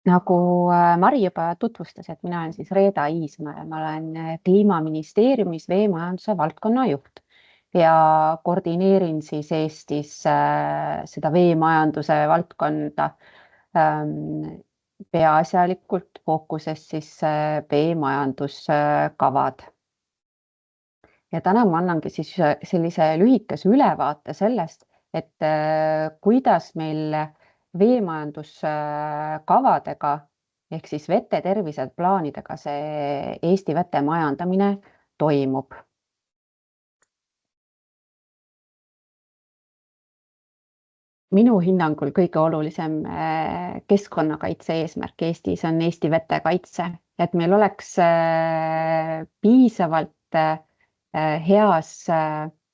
Nagu Mari juba tutvustas, et mina olen siis Reeda Iismaa ja ma olen Kliimaministeeriumis veemajanduse valdkonna juht ja koordineerin siis Eestis seda veemajanduse valdkonda peaasjalikult fookuses siis veemajanduskavad. Ja täna ma annangi siis sellise lühikese ülevaate sellest, et kuidas meil veemajanduskavadega ehk siis vete terviseplaanidega see Eesti vete majandamine toimub. Minu hinnangul kõige olulisem keskkonnakaitse eesmärk Eestis on Eesti vete kaitse, et meil oleks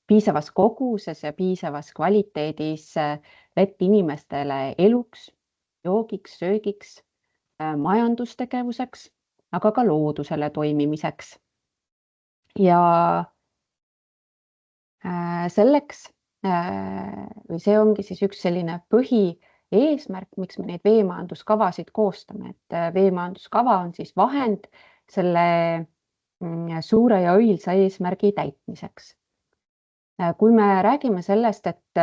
piisavas koguses ja piisavas kvaliteedis vett inimestele eluks, joogiks, söögiks, majandustegevuseks, aga ka loodusele toimimiseks. Ja selleks või see ongi siis üks selline põhieesmärk, miks me neid veemajanduskavasid koostame, et veemajanduskava on siis vahend selle suure ja õilsa eesmärgi täitmiseks. Kui me räägime sellest, et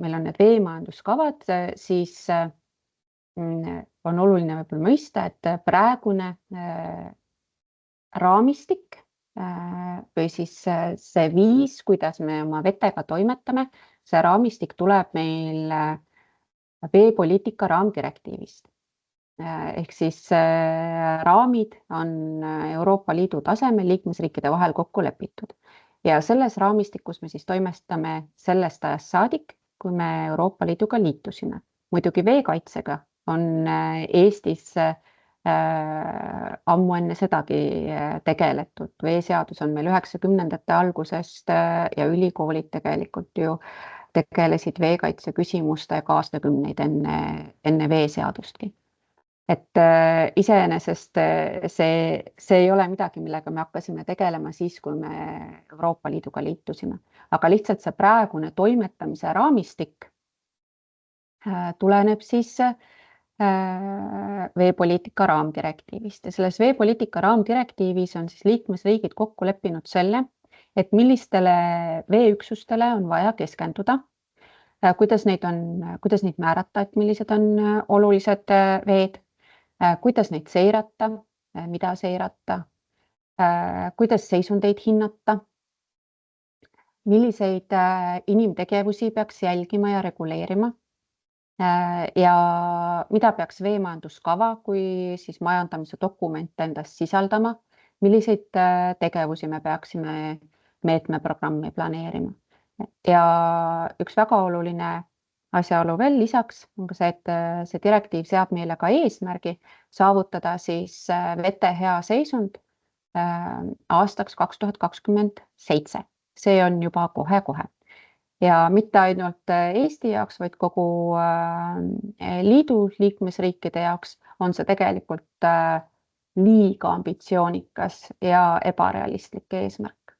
meil on need veemajanduskavad, siis on oluline võib-olla mõista, et praegune raamistik või siis see viis, kuidas me oma vetega toimetame, see raamistik tuleb meil veepoliitika raamdirektiivist. Ehk siis raamid on Euroopa Liidu tasemel liikmesriikide vahel kokku lepitud. Ja selles raamistikus me siis toimestame sellest ajast saadik, kui me Euroopa Liiduga liitusime. Muidugi veekaitsega on Eestis ammu enne sedagi tegeletud. Veeseadus on meil 90ndate algusest ja ülikoolid tegelikult ju tegelesid veekaitse küsimustega aastakümneid enne veeseadustki. Et iseenesest see ei ole midagi, millega me hakkasime tegelema siis, kui me Euroopa Liiduga liitusime. Aga lihtsalt see praegune toimetamise raamistik tuleneb siis veepoliitika raamdirektiivist ja selles veepoliitika raamdirektiivis on siis liikmesriigid kokku leppinud selle, et millistele veeüksustele on vaja keskenduda, kuidas neid määrata, et millised on olulised veed, kuidas neid seirata, mida seirata, kuidas seisundeid hinnata, milliseid inimtegevusi peaks jälgima ja reguleerima ja mida peaks veemajanduskava kui siis majandamise dokument endast sisaldama, milliseid tegevusi me peaksime meetmeprogrammi planeerima. Ja üks väga oluline asjaolu veel lisaks on ka see, et see direktiiv seab meile ka eesmärgi saavutada siis vete hea seisund aastaks 2027. See on juba kohe-kohe. Ja mitte ainult Eesti jaoks, vaid kogu liidu liikmesriikide jaoks on see tegelikult liiga ambitsioonikas ja ebarealistlik eesmärk.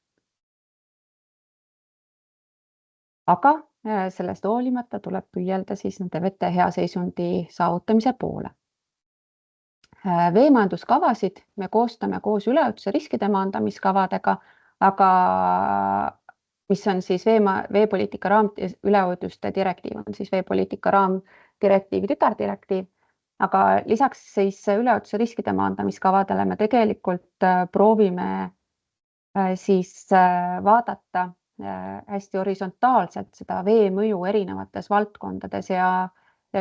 Aga sellest hoolimata tuleb püüelda siis nende vete hea seisundi saavutamise poole. Veemajanduskavasid me koostame koos üleujutuse riskide maandamiskavadega, aga mis on siis veepoliitika üleujutuste direktiiv on siis veepoliitika raamdirektiivi tütardirektiiv, aga lisaks siis üleujutuse riskide maandamiskavadele me tegelikult proovime siis vaadata hästi horisontaalselt seda vee mõju erinevates valdkondades ja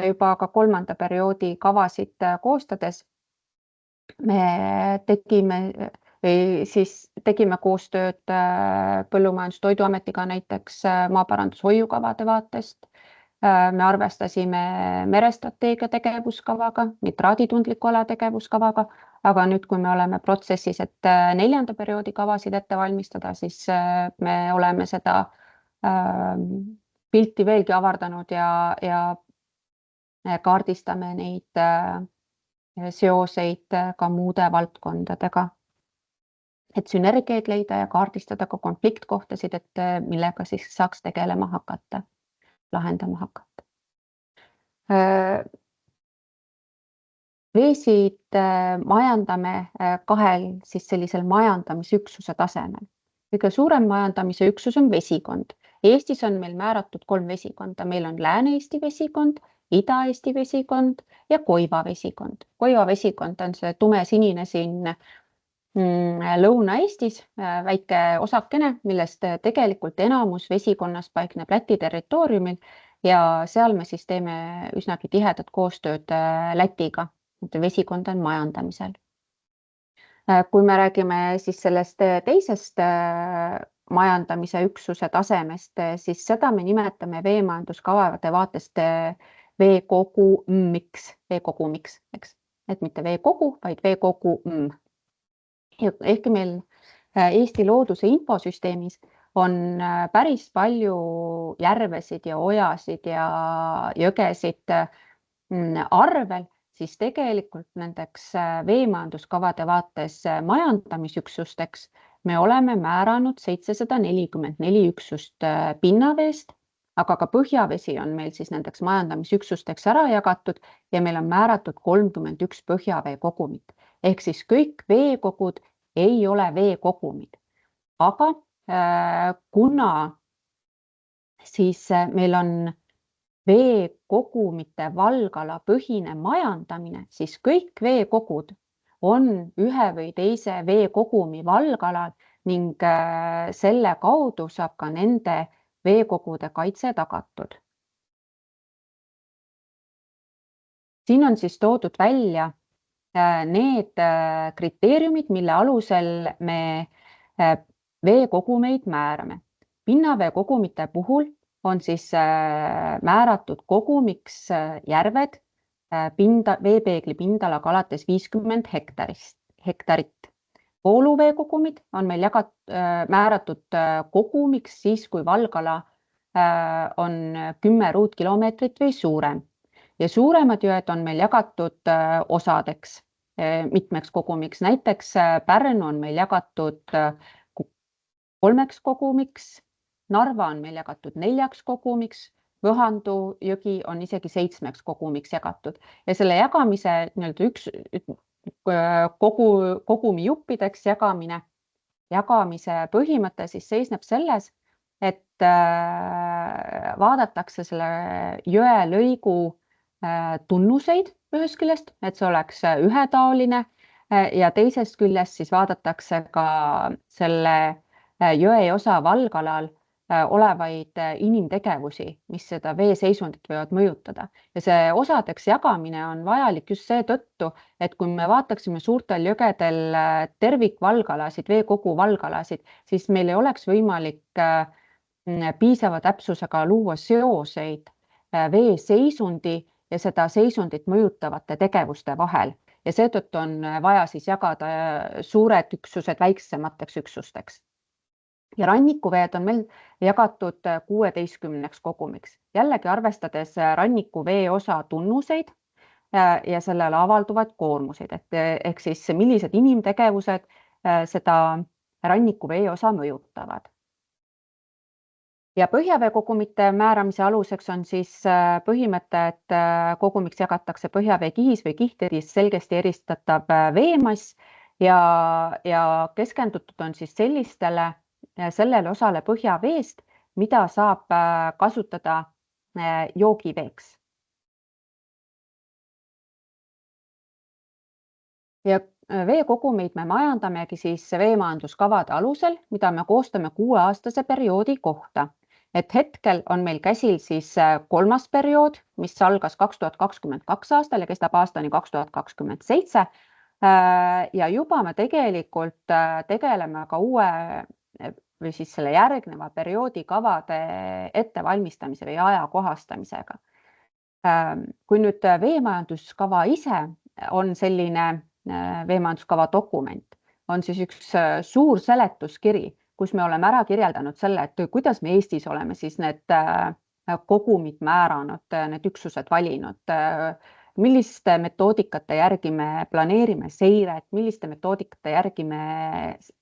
juba ka 3. perioodi kavasid koostades me tegime koostööd Põllumajandus-Toiduametiga näiteks maaparandushoiukavade vaatest. Me arvestasime merestrateegia tegevuskavaga, nitraaditundliku ala tegevuskavaga, aga nüüd, kui me oleme protsessis, et 4. perioodi kavasid ette valmistada, siis me oleme seda pilti veelgi avardanud ja kaardistame neid seoseid ka muude valdkondadega, et sünergiaid leida ja kaardistada ka konfliktkohtasid, et millega siis saaks tegelema hakata, lahendama hakata. Veesid majandame kahel siis sellisel majandamisüksuse tasemel. Kõige suurem majandamise üksus on vesikond. Eestis on meil määratud 3 vesikonda. Meil on Lääne-Eesti vesikond, Ida-Eesti vesikond ja Koiva vesikond. Koiva vesikond on see tumesinine siin Lõuna-Eestis väike osakene, millest tegelikult enamus vesikonnas paikneb Läti territooriumil ja seal me siis teeme üsnagi tihedat koostööd Lätiga. Vesikond on majandamisel. Kui me räägime siis sellest teisest majandamise üksuse tasemest, siis seda me nimetame veemajanduskavade vaatest veekogumiks, eks, et mitte veekogu, vaid veekogu. Ehkki meil Eesti looduse infosüsteemis on päris palju järvesid ja ojasid ja jõgesid arvel, siis tegelikult nendeks veemajanduskavade vaates majandamisüksusteks me oleme määranud 744 üksust pinnaveest, aga ka põhjavesi on meil siis nendeks majandamisüksusteks ära jagatud ja meil on määratud 31 põhjavee kogumit. Ehk siis kõik veekogud ei ole veekogumid, aga kuna siis meil on veekogumite valgala põhine majandamine, siis kõik veekogud on ühe või teise veekogumi valgalal ning selle kaudu saab ka nende veekogude kaitse tagatud. Siin on siis toodud välja need kriteeriumid, mille alusel me veekogumeid määrame. Pinnaveekogumite puhul on siis määratud kogumiks järved veepeegli pindalaga alates 50 hektarit. Vooluveekogumid on meil määratud kogumiks siis, kui valgala on 10 ruutkilomeetrit või suurem. Ja suuremad jõed on meil jagatud osadeks, mitmeks kogumiks. Näiteks Pärnu on meil jagatud 3 kogumiks, Narva on meil jagatud 4 kogumiks, Võhandu jõgi on isegi 7 kogumiks jagatud. Ja selle jagamise kogumi juppideks jagamise põhimõte siis seisneb selles, et vaadatakse selle jõelõigu tunnuseid ühest küljest, et see oleks ühetaoline ja teisest küljest siis vaadatakse ka selle jõeosa valgalal olevaid inimtegevusi, mis seda veeseisundit võivad mõjutada. Ja see osadeks jagamine on vajalik just seetõttu, et kui me vaataksime suurtel jõgedel tervikvalgalasid, veekogu valgalasid, siis meil ei oleks võimalik piisava täpsusega luua seoseid veeseisundi ja seda seisundit mõjutavate tegevuste vahel. Ja seetõttu on vaja siis jagada suured üksused väiksemateks üksusteks. Ja rannikuveed on meil jagatud 16 kogumiks. Jällegi arvestades rannikuvee osa tunnuseid ja sellele avalduvad koormuseid, ehk siis millised inimtegevused seda rannikuvee osa mõjutavad. Ja põhjaveekogumite määramise aluseks on siis põhimõte, et kogumiks jagatakse põhjavee kihis või kihtidis selgesti eristatav veemass ja keskendutud on siis sellele osale põhjaveest, mida saab kasutada joogiveeks. Ja veekogumeid me majandamegi siis veemajanduskavade alusel, mida me koostame 6-aastase perioodi kohta. Et hetkel on meil käsil siis 3. periood, mis algas 2022 aastal ja kestab aastani 2027. Ja juba me tegelikult tegeleme ka uue või siis selle järgneva perioodi kavade ettevalmistamise või ajakohastamisega. Kui nüüd veemajanduskava ise on selline veemajanduskava dokument, on siis üks suur seletuskiri, kus me oleme ära kirjeldanud selle, et kuidas me Eestis oleme siis need kogumid määranud, need üksused valinud, milliste metoodikate järgi me planeerime seiret, milliste metoodikate järgi me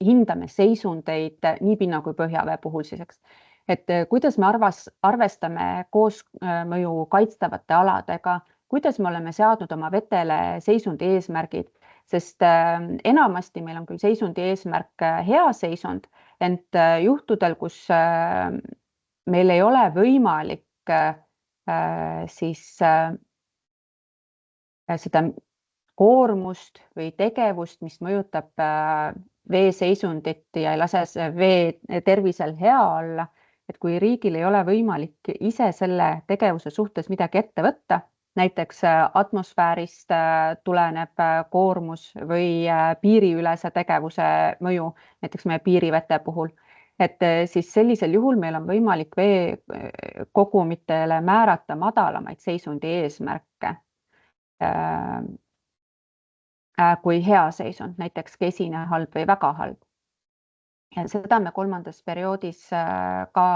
hindame seisundeid nii pinna kui põhjavee puhul siis, et kuidas me arvestame koosmõju kaitstavate aladega, kuidas me oleme seadnud oma vetele seisundi eesmärgid, sest enamasti meil on küll seisundi eesmärk hea seisund, ent juhtudel, kus meil ei ole võimalik seda koormust või tegevust, mis mõjutab vee seisundit ja ei lase vee tervisel hea olla, et kui riigil ei ole võimalik ise selle tegevuse suhtes midagi ette võtta, näiteks atmosfäärist tuleneb koormus või piiriülese tegevuse mõju, näiteks meie piirivete puhul, et siis sellisel juhul meil on võimalik veekogumitele määrata madalamaid seisundi eesmärke kui hea seisund, näiteks kesine halb või väga halb. Ja seda me 3. perioodis ka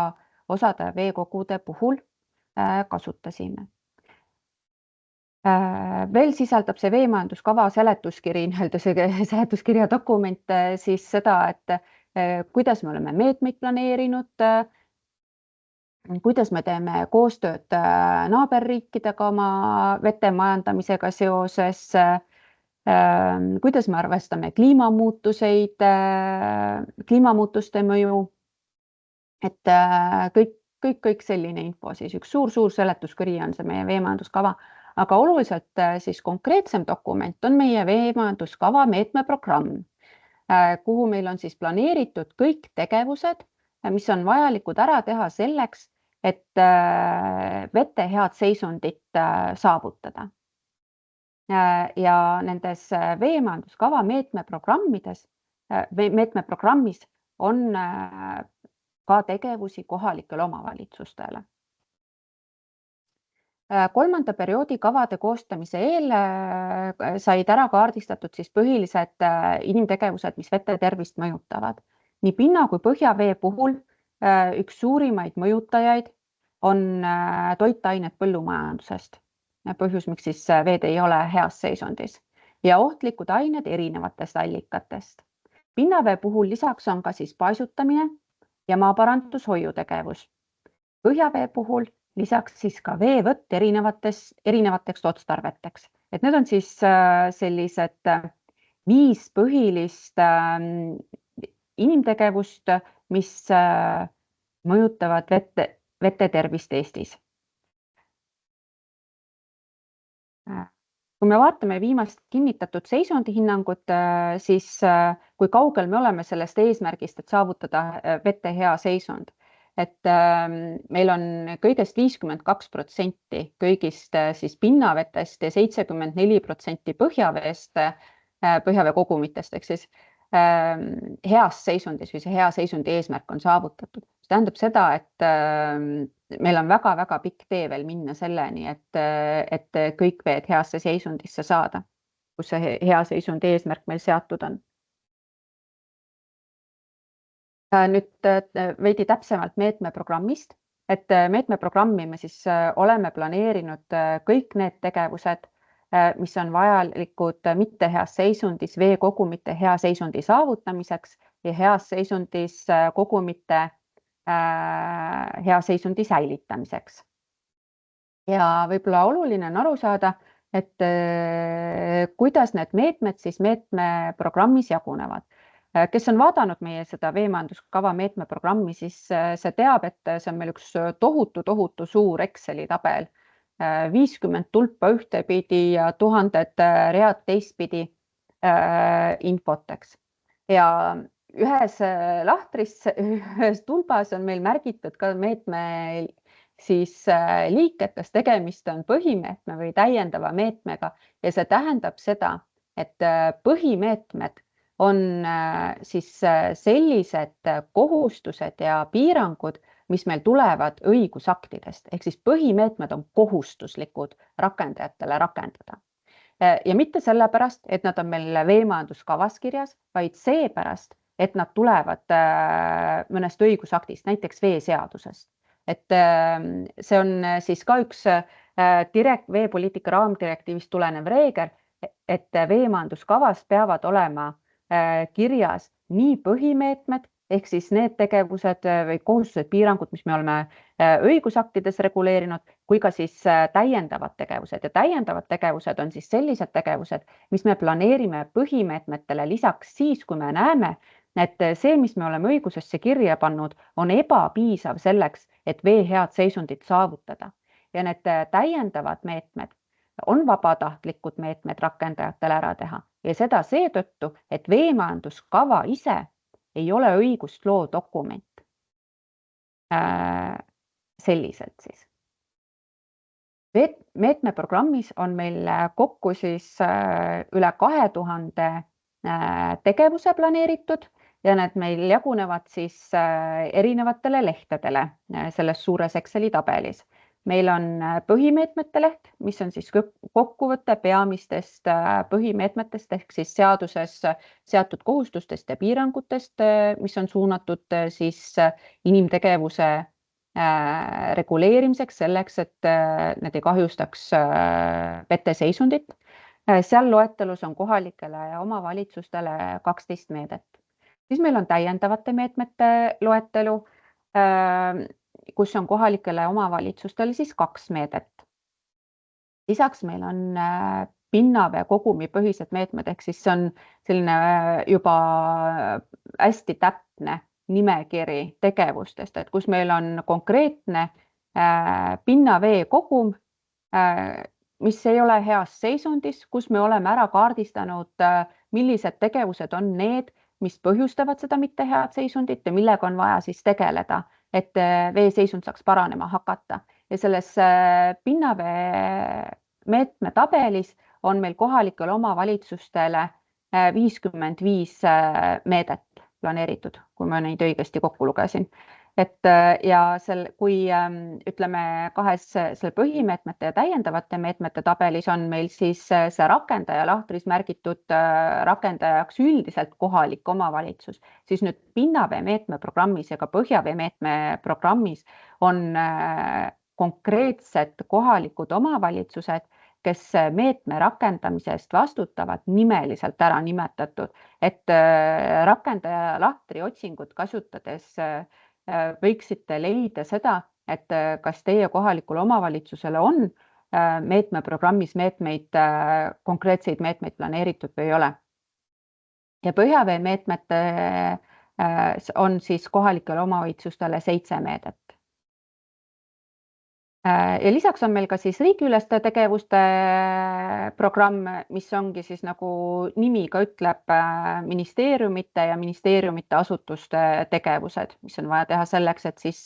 osade veekogude puhul kasutasime. Veel sisaldab see veemajanduskava seletuskiri, see seletuskirja dokument siis seda, et kuidas me oleme meetmeid planeerinud, kuidas me teeme koostööd naaberriikidega oma vete majandamisega seoses, kuidas me arvestame kliimamuutuste mõju, et kõik selline info, siis üks suur seletuskiri on see meie veemajanduskava, aga oluliselt siis konkreetsem dokument on meie veemajanduskava meetmeprogramm, kuhu meil on siis planeeritud kõik tegevused, mis on vajalikud ära teha selleks, et vete head seisundit saavutada. Ja nendes veemajanduskava meetmeprogrammis on ka tegevusi kohalikele omavalitsustele. 3. perioodi kavade koostamise eel said ära kaardistatud siis põhilised inimtegevused, mis vete tervist mõjutavad. Nii pinna kui põhjavee puhul üks suurimaid mõjutajaid on toitained põllumajandusest. Põhjus, miks siis veed ei ole heas seisundis. Ja ohtlikud ained erinevatest allikatest. Pinnavee puhul lisaks on ka siis paisutamine ja maaparandushoiutegevus. Põhjavee puhul lisaks siis ka veevõtt erinevateks otstarveteks. Et need on siis sellised 5 põhilist inimtegevust, mis mõjutavad vete tervist Eestis. Kui me vaatame viimast kinnitatud seisundihinnangut, siis kui kaugel me oleme sellest eesmärgist, et saavutada vete hea seisund. Et meil on kõigest 52% kõigist siis pinnavetest ja 74% põhjaveest, põhjavee kogumitest, ehk siis heas seisundis või see hea seisundi eesmärk on saavutatud. See tähendab seda, et meil on väga-väga pikk tee veel minna selleni, et kõik veed heasse seisundisse saada, kus see hea seisundi eesmärk meil seatud on. Nüüd veidi täpsemalt meetmeprogrammist, et meetmeprogrammi me siis oleme planeerinud kõik need tegevused, mis on vajalikud mitte heas seisundis veekogumite hea seisundi saavutamiseks ja heas seisundis kogumite hea seisundi säilitamiseks. Ja võib-olla oluline on aru saada, et kuidas need meetmed siis meetmeprogrammis jagunevad. Kes on vaadanud meie seda veemajanduskava meetmeprogrammi, siis see teab, et see on meil üks tohutu suur Exceli tabel, 50 tulpa ühtepidi ja 1000 read teistpidi infoteks. Ja ühes lahtris, ühes tulbas on meil märgitud ka meetme siis liiked, kas tegemist on põhimeetme või täiendava meetmega ja see tähendab seda, et põhimeetmed on siis sellised kohustused ja piirangud, mis meil tulevad õigusaktidest, ehk siis põhimeetmed on kohustuslikud rakendajatele rakendada. Ja mitte sellepärast, et nad on meil veemajanduskavas kirjas, vaid seepärast, et nad tulevad mõnest õigusaktist, näiteks veeseadusest. Et see on siis ka üks veepoliitika raamdirektiivist tulenev reegel, et veemajanduskavas peavad olema kirjas nii põhimeetmed ehk siis need tegevused või kohustused, piirangud, mis me oleme õigusaktides reguleerinud, kui ka siis täiendavad tegevused ja täiendavad tegevused on siis sellised tegevused, mis me planeerime põhimeetmetele lisaks siis, kui me näeme, et see, mis me oleme õigusesse kirja pannud, on ebapiisav selleks, et vee head seisundit saavutada. Ja need täiendavad meetmed on vabatahtlikud meetmed rakendajatele ära teha ja seda seetõttu, et veemajanduskava ise ei ole õigustloo dokument. Selliselt siis. Meetmeprogrammis on meil kokku siis üle 2000 tegevuse planeeritud ja need meil jagunevad siis erinevatele lehtedele selles suures Exceli tabelis. Meil on põhimeetmete leht, mis on siis kokkuvõte peamistest põhimeetmetest ehk siis seaduses seatud kohustustest ja piirangutest, mis on suunatud siis inimtegevuse reguleerimiseks selleks, et need ei kahjustaks veteseisundit. Seal loetelus on kohalikele omavalitsustele 12 meedet. Siis meil on täiendavate meetmete loetelu, kus on kohalikele omavalitsustele siis 2 meedet. Lisaks meil on pinnavee kogumipõhised meetmed, ehk siis see on selline juba hästi täpne nimekiri tegevustest, et kus meil on konkreetne pinnavee kogum, mis ei ole heas seisundis, kus me oleme ära kaardistanud, millised tegevused on need, mis põhjustavad seda mitte head seisundit ja millega on vaja siis tegeleda, et vee seisund saaks paranema hakata. Ja selles pinnavee meetme tabelis on meil kohalikele omavalitsustele 55 meedet planeeritud, kui ma neid õigesti kokku lugesin. Ja kui ütleme selle põhimeetmete ja täiendavate meetmete tabelis on meil siis see rakendaja lahtris märgitud rakendajaks üldiselt kohalik omavalitsus, siis nüüd pinnavee meetme programmis ja ka põhjavee meetme programmis on konkreetsed kohalikud omavalitsused, kes meetme rakendamise eest vastutavad, nimeliselt ära nimetatud, et rakendaja lahtri otsingut kasutades võiksite leida seda, et kas teie kohalikule omavalitsusele on meetmeprogrammis konkreetseid meetmeid planeeritud või ei ole. Ja põhjavee meetmete on siis kohalikele omavalitsustele 7 meedet. Ja lisaks on meil ka siis riigiüleste tegevuste programm, mis ongi siis nagu nimi ka ütleb, ministeeriumite ja ministeeriumite asutuste tegevused, mis on vaja teha selleks, et siis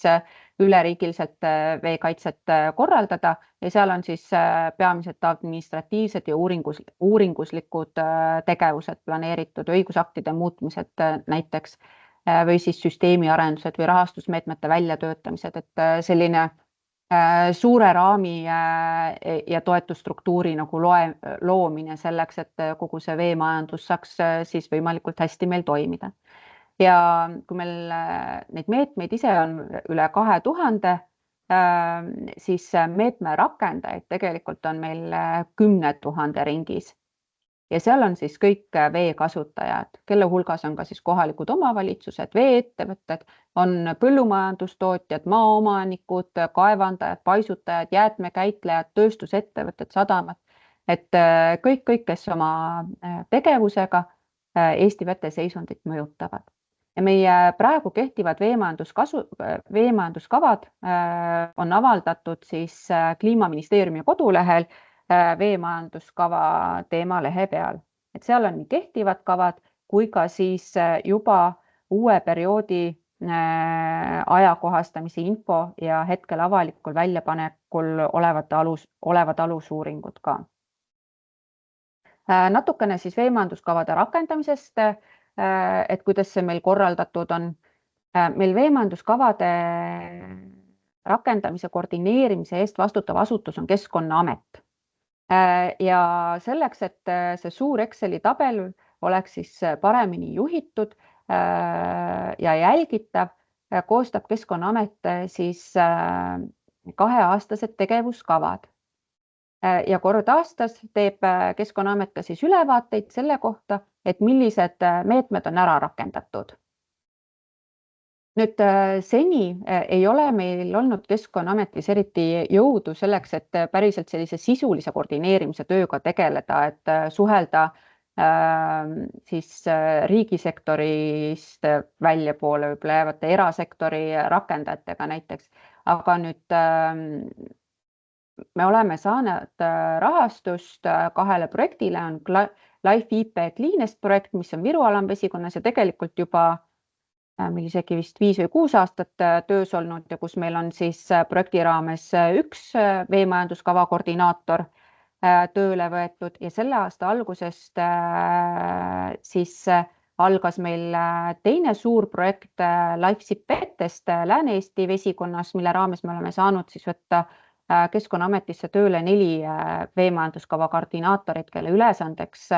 üleriigiliselt veekaitset korraldada ja seal on siis peamiselt administratiivsed ja uuringuslikud tegevused planeeritud, õigusaktide muutmised näiteks või siis süsteemiarendused või rahastusmeetmete väljatöötamised, et selline suure raami ja toetusstruktuuri nagu loomine selleks, et kogu see veemajandus saaks siis võimalikult hästi meil toimida. Ja kui meil neid meetmeid ise on üle 2000, siis meetme rakendajaid tegelikult on meil 10 000 ringis. Ja seal on siis kõik veekasutajad, kelle hulgas on ka siis kohalikud omavalitsused, veeettevõtted, on põllumajandustootjad, maaomanikud, kaevandajad, paisutajad, jäätmekäitlejad, tööstusettevõtted, sadamad, et kõik, kes oma tegevusega Eesti veteseisundit mõjutavad. Ja meie praegu kehtivad veemajanduskavad on avaldatud siis Kliimaministeeriumi kodulehel veemajanduskava teemalehe peal. Et seal on nii kehtivad kavad kui ka siis juba uue perioodi ajakohastamise info ja hetkel avalikul väljapanekul olevad alusuuringud ka. Natukene siis veemajanduskavade rakendamisest, et kuidas see meil korraldatud on. Meil veemajanduskavade rakendamise koordineerimise eest vastutav asutus on Keskkonnaamet. Ja selleks, et see suur Exceli tabel oleks siis paremini juhitud ja jälgitav, koostab Keskkonnaamet siis 2-aastased tegevuskavad. Ja kord aastas teeb Keskkonnaamet ka siis ülevaateid selle kohta, et millised meetmed on ära rakendatud. Nüüd seni ei ole meil olnud Keskkonnaametis eriti jõudu selleks, et päriselt sellise sisulise koordineerimise tööga tegeleda, et suhelda siis riigisektorist väljapoole võib-olla jäävate erasektori rakendajatega näiteks. Aga nüüd me oleme saanud rahastust 2 projektile, on Life IP Cleanest projekt, mis on Viru alamvesikonnas ja tegelikult juba meil isegi vist 5 või 6 aastat töös olnud ja kus meil on siis projekti raames üks veemajanduskava koordinaator tööle võetud ja selle aasta algusest siis algas meil teine suur projekt LifeSipetest Lääne-Eesti vesikonnas, mille raames me oleme saanud siis võtta Keskkonnaametisse tööle 4 veemajanduskava koordinaatorit, kelle ülesandeks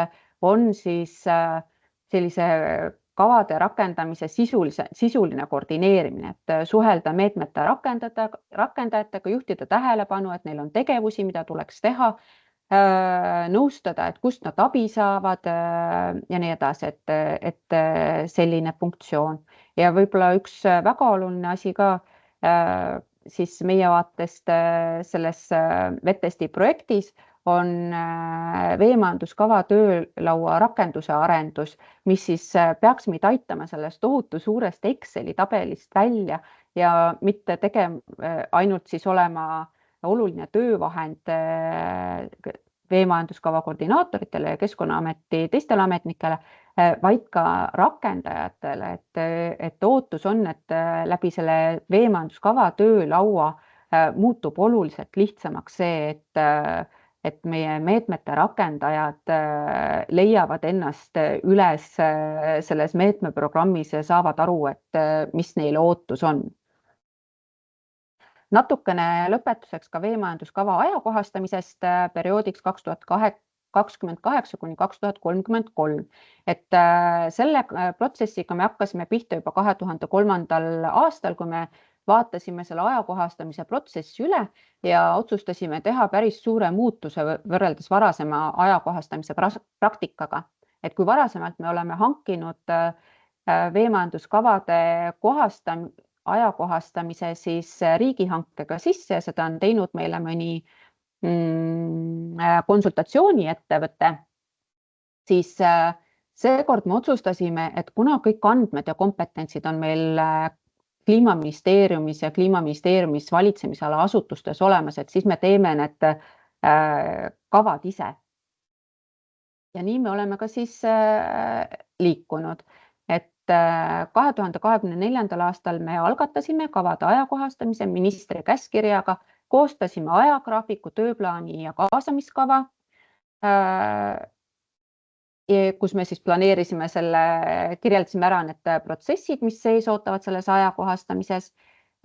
on siis sellise kavade rakendamise sisuline koordineerimine, et suhelda meetmete rakendajatega, juhtida tähelepanu, et neil on tegevusi, mida tuleks teha, nõustada, et kust nad abi saavad ja nii edasi, et selline funktsioon. Ja võib-olla üks väga oluline asi ka siis meie vaatest selles VETESTi projektis on veemajanduskava töölaua rakenduse arendus, mis siis peaks meid aitama sellest tohutu suurest Exceli tabelist välja ja mitte ainult siis olema oluline töövahend veemajanduskava koordinaatoritele ja Keskkonnaameti teistele ametnikele, vaid ka rakendajatele, et ootus on, et läbi selle veemajanduskava töölaua muutub oluliselt lihtsamaks see, et meie meetmete rakendajad leiavad ennast üles selles meetmeprogrammis ja saavad aru, et mis neil ootus on. Natukene lõpetuseks ka veemajanduskava ajakohastamisest perioodiks 2028 kuni 2033. Et selle protsessiga me hakkasime pihta juba 2003. aastal, kui me vaatasime selle ajakohastamise protsessi üle ja otsustasime teha päris suure muutuse võrreldes varasema ajakohastamise praktikaga. Et kui varasemalt me oleme hankinud veemajanduskavade ajakohastamise siis riigihankega sisse ja seda on teinud meile mõni konsultatsiooniettevõte, siis seekord me otsustasime, et kuna kõik andmed ja kompetentsid on meil Kliimaministeeriumis ja Kliimaministeeriumis valitsemisala asutustes olemas, et siis me teeme need kavad ise. Ja nii me oleme ka siis liikunud, et 2024. aastal me algatasime kavade ajakohastamise ministri käskkirjaga, koostasime ajagraafiku, tööplaani ja kaasamiskava, kus me siis planeerisime selle, kirjeldasime ära need protsessid, mis sees ootavad selles ajakohastamises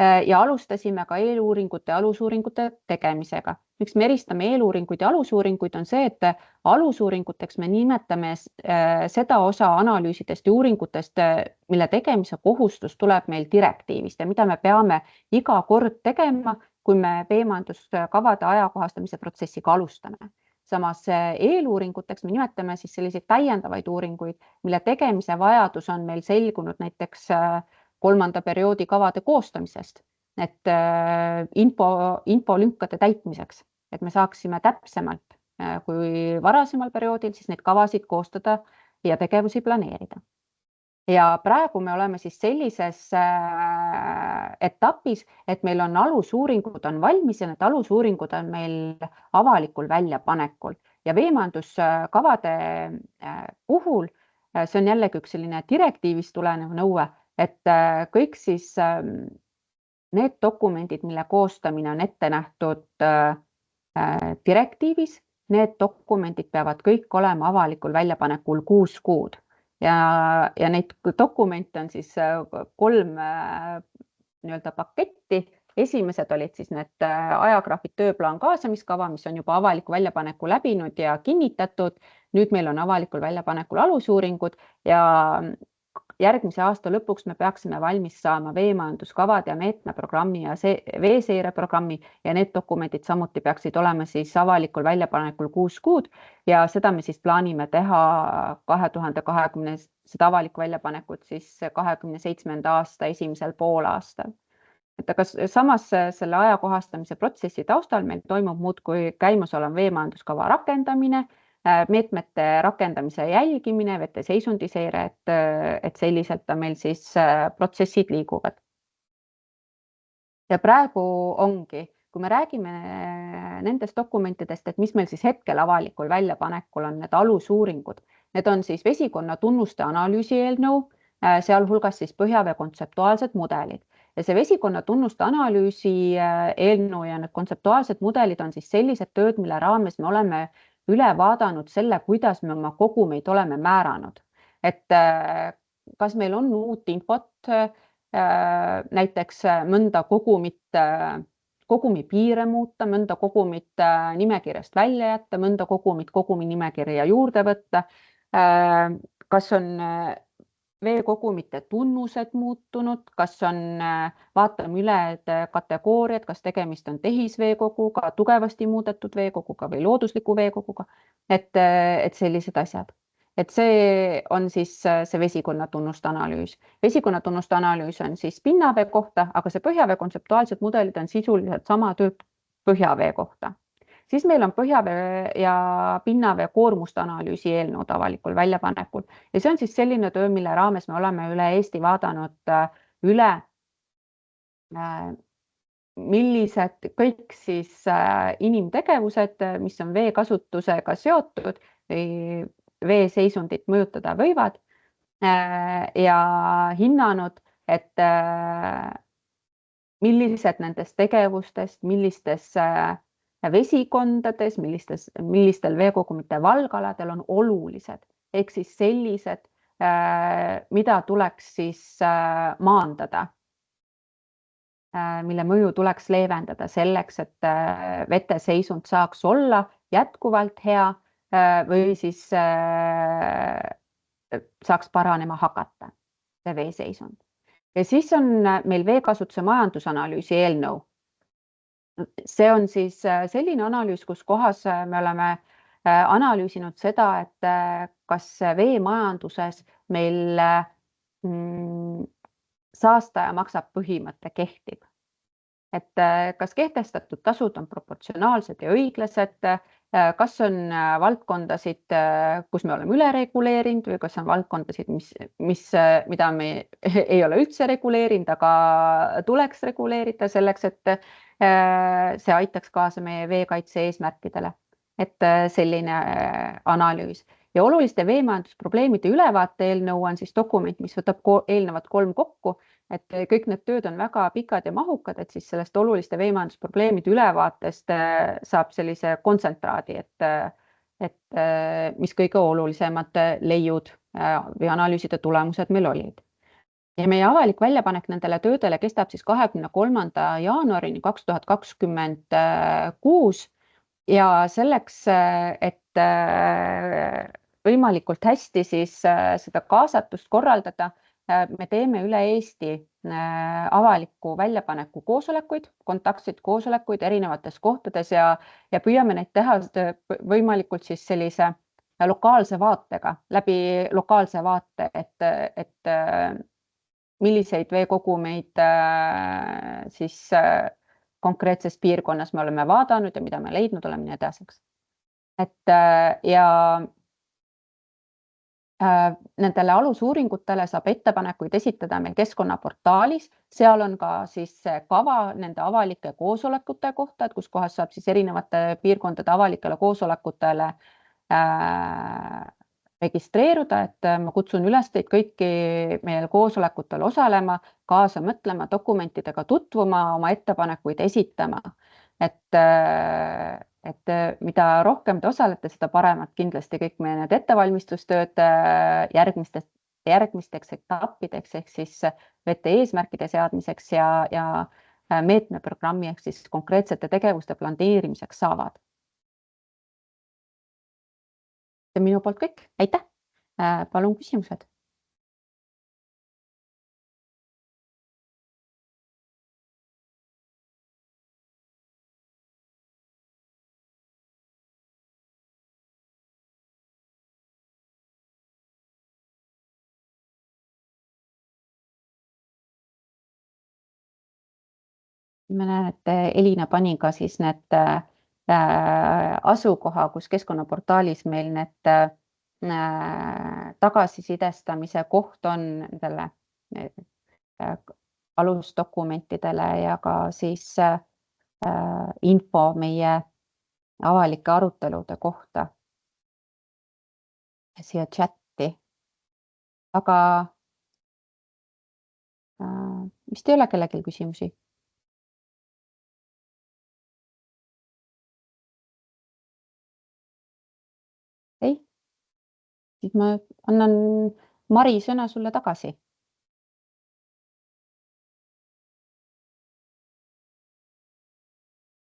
ja alustasime ka eeluuringute ja alusuuringute tegemisega. Miks me eristame eeluuringuid ja alusuuringuid on see, et alusuuringuteks me nimetame seda osa analüüsidest ja uuringutest, mille tegemise kohustus tuleb meil direktiivist ja mida me peame iga kord tegema, kui me veemajanduskavade ajakohastamise protsessiga alustame. Samas eeluuringuteks me nimetame siis selliseid täiendavaid uuringuid, mille tegemise vajadus on meil selgunud näiteks 3. perioodi kavade koostamisest, et infolünkade täitmiseks, et me saaksime täpsemalt kui varasemal perioodil siis neid kavasid koostada ja tegevusi planeerida. Ja praegu me oleme siis sellises etapis, et meil on alusuuringud on valmis ja need alusuuringud on meil avalikul väljapanekul ja veemajanduskavade puhul see on jällegi üks selline direktiivist tulenev nõue, et kõik siis need dokumendid, mille koostamine on ette nähtud direktiivis, need dokumendid peavad kõik olema avalikul väljapanekul 6 kuud ja neid dokumente on siis 3 nii-öelda paketti. Esimesed olid siis need ajagraafid, tööplaan, kaasamiskava, mis on juba avaliku väljapaneku läbinud ja kinnitatud. Nüüd meil on avalikul väljapanekul alusuuringud ja järgmise aasta lõpuks me peaksime valmis saama veemajanduskavad ja meetmeprogrammi ja veeseireprogrammi ja need dokumendid samuti peaksid olema siis avalikul väljapanekul 6 kuud ja seda me siis plaanime teha 2020, seda avalikku väljapanekut siis 27. aasta esimesel poolaastal. Et aga samas selle ajakohastamise protsessi taustal meil toimub muudkui käimasolev veemajanduskava rakendamine, meetmete rakendamise jälgimine, vete seisundiseire, et selliselt meil siis protsessid liiguvad. Ja praegu ongi, kui me räägime nendest dokumentidest, et mis meil siis hetkel avalikul väljapanekul on, need alusuuringud, need on siis vesikonna tunnuste analüüsi eelnõu, sealhulgas siis põhjavee kontseptuaalsed mudelid. Ja see vesikonna tunnuste analüüsi eelnõu ja need kontseptuaalsed mudelid on siis sellised tööd, mille raames me oleme üle vaadanud selle, kuidas me oma kogumeid oleme määranud. Et kas meil on uut infot, näiteks mõnda kogumi piire muuta, mõnda kogumit nimekirjast välja jätta, mõnda kogumi nimekirja juurde võtta. Kas on veekogumite tunnused muutunud, kas on, vaatame üle kategooriad, kas tegemist on tehisveekoguga, tugevasti muudetud veekoguga või loodusliku veekoguga, et sellised asjad. Et see on siis see vesikonna tunnuste analüüs. Vesikonna tunnuste analüüs on siis pinnavee kohta, aga see põhjavee kontseptuaalsed mudelid on sisuliselt sama töö põhjavee kohta. Siis meil on põhjavee ja pinnavee koormuste analüüsi eelnõud avalikul väljapanekul ja see on siis selline töö, mille raames me oleme üle Eesti vaadanud üle, millised kõik siis inimtegevused, mis on veekasutusega seotud või vee seisundit mõjutada võivad ja hinnanud, et millised nendest tegevustest, millistes vesikondades, millistel veekogumite valgaladel on olulised, ehk siis sellised, mida tuleks siis maandada, mille mõju tuleks leevendada selleks, et vete seisund saaks olla jätkuvalt hea või siis saaks paranema hakata, see vee seisund. Ja siis on meil veekasutuse majandusanalüüsi eelnõu. See on siis selline analüüs, kus kohas me oleme analüüsinud seda, et kas veemajanduses meil saastaja maksab põhimõte kehtib. Et kas kehtestatud tasud on proportsionaalsed ja õiglased, kas on valdkondasid, kus me oleme üle reguleerinud või kas on valdkondasid, mida me ei ole üldse reguleerinud, aga tuleks reguleerida selleks, et see aitaks kaasa meie veekaitse eesmärkidele. Et selline analüüs. Ja oluliste veemajandusprobleemide ülevaate eelnõu on siis dokument, mis võtab eelnevad 3 kokku, et kõik need tööd on väga pikad ja mahukad, et siis sellest oluliste veemajandusprobleemide ülevaatest saab sellise kontsentraadi, et mis kõige olulisemad leiud või analüüside tulemused meil olid. Ja meie avalik väljapanek nendele töödele kestab siis 23. jaanuarini 2026 ja selleks, et võimalikult hästi siis seda kaasatust korraldada, me teeme üle Eesti avaliku väljapaneku koosolekuid, kontaktseid koosolekuid erinevates kohtades ja püüame neid teha võimalikult siis sellise lokaalse vaatega, läbi lokaalse vaate, et milliseid veekogumeid siis konkreetses piirkonnas me oleme vaadanud ja mida me leidnud oleme nii edaseks. Et ja nendele alusuuringutele saab ettepanekuid esitada meil keskkonnaportaalis, seal on ka siis kava nende avalike koosolekute kohta, et kus kohas saab siis erinevate piirkondade avalikele koosolekutele registreeruda, et ma kutsun üles teid kõiki meil koosolekutel osalema, kaasa mõtlema, dokumentidega tutvuma, oma ettepanekuid esitama. Et mida rohkem te osalete, seda paremat kindlasti kõik meie need ettevalmistustööd järgmisteks etappideks ehk siis vete eesmärkide seadmiseks ja meetmeprogrammi ehk siis konkreetsete tegevuste planeerimiseks saavad. See on minu poolt kõik. Aitäh! Palun küsimused. ma näen, et Elina pani ka siis need asukoha, kus keskkonnaportaalis meil need tagasisidestamise koht on nendele alusdokumentidele ja ka siis info meie avalike arutelude kohta siia chatti. Aga vist ei ole kellelgi küsimusi? Ei? Siis ma annan Mari sõna sulle tagasi.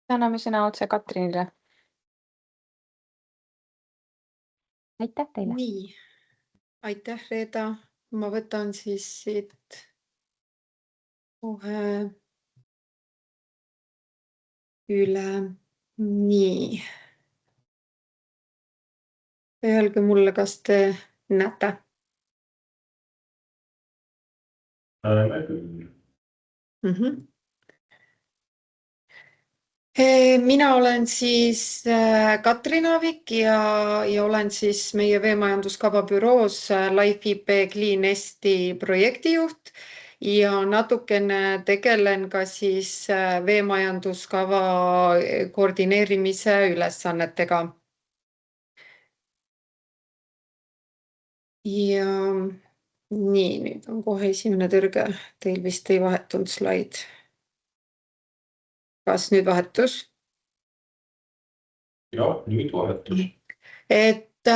Anname sõna otse Katrinile. Aitäh teile. Nii, aitäh Reeda. Ma võtan siis siit kohe üle. Nii. Öelge mulle, kas te näete? Mina olen siis Katrin Aavik ja olen siis meie veemajanduskava büroos Life IP Clean Eesti projektijuht ja natukene tegelen ka siis veemajanduskava koordineerimise ülesannetega. Ja nii, nüüd on kohe esimene tõrge. Teil vist ei vahetunud slaid. Kas nüüd vahetus? Jah, nüüd vahetus. Et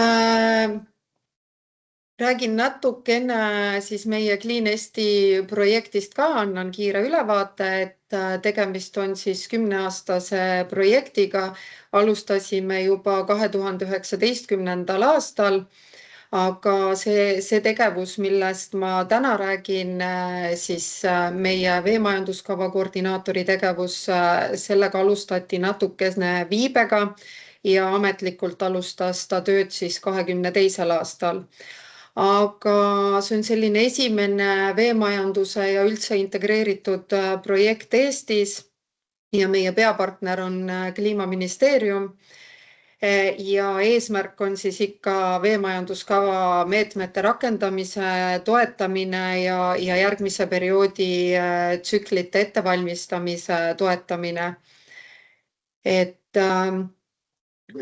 räägin natukene siis meie Clean Eesti projektist ka, annan kiire ülevaate, et tegemist on siis 10-aastase projektiga. Alustasime juba 2019. aastal. Aga see tegevus, millest ma täna räägin, siis meie veemajanduskava koordinaatori tegevus, sellega alustati natukene viibega ja ametlikult alustas ta tööd siis 2022. aastal. Aga see on selline esimene veemajanduse ja üldse integreeritud projekt Eestis ja meie peapartner on Kliimaministeerium. Ja eesmärk on siis ikka veemajanduskava meetmete rakendamise toetamine ja järgmise perioodi tsüklite ettevalmistamise toetamine. Et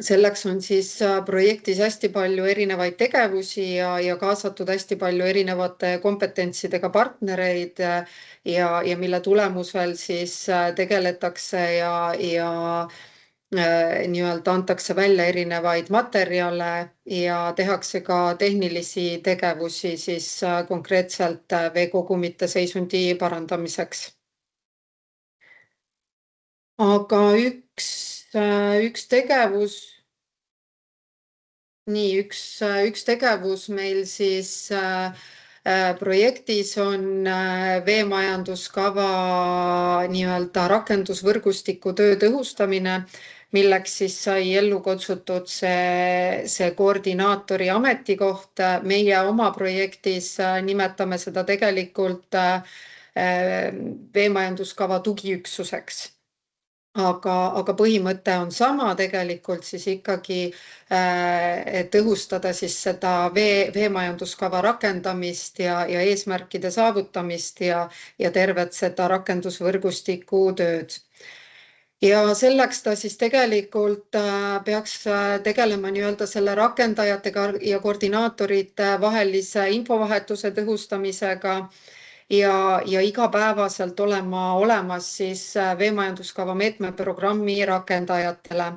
selleks on siis projektis hästi palju erinevaid tegevusi ja kaasatud hästi palju erinevate kompetentsidega partnereid ja mille tulemusel siis tegeletakse ja nii-öelda antakse välja erinevaid materjale ja tehakse ka tehnilisi tegevusi siis konkreetselt veekogumite seisundi parandamiseks. Aga üks tegevus meil siis projektis on veemajanduskava nii-öelda rakendusvõrgustiku töö tõhustamine, milleks siis sai ellu kutsutud see koordinaatori ametikoht. Meie oma projektis nimetame seda tegelikult veemajanduskava tugiüksuseks. Aga põhimõte on sama tegelikult siis ikkagi tõhustada siis seda veemajanduskava rakendamist ja eesmärkide saavutamist ja tervet seda rakendusvõrgustiku tööd. Ja selleks ta siis tegelikult peaks tegelema nii-öelda selle rakendajatega ja koordinaatorite vahelise infovahetuse tõhustamisega ja igapäevaselt olema olemas siis veemajanduskava meetmeprogrammi rakendajatele.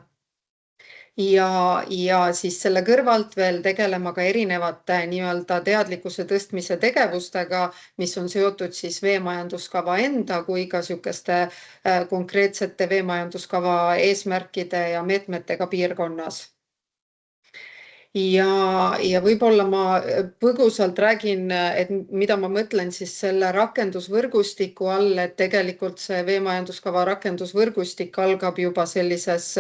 Ja siis selle kõrvalt veel tegelema ka erinevate nii-öelda teadlikkuse tõstmise tegevustega, mis on seotud siis veemajanduskava enda kui ka sükeste konkreetsete veemajanduskava eesmärkide ja meetmetega piirkonnas. Ja võib-olla ma põgusalt räägin, et mida ma mõtlen siis selle rakendusvõrgustiku all, et tegelikult see veemajanduskava rakendusvõrgustik algab juba sellises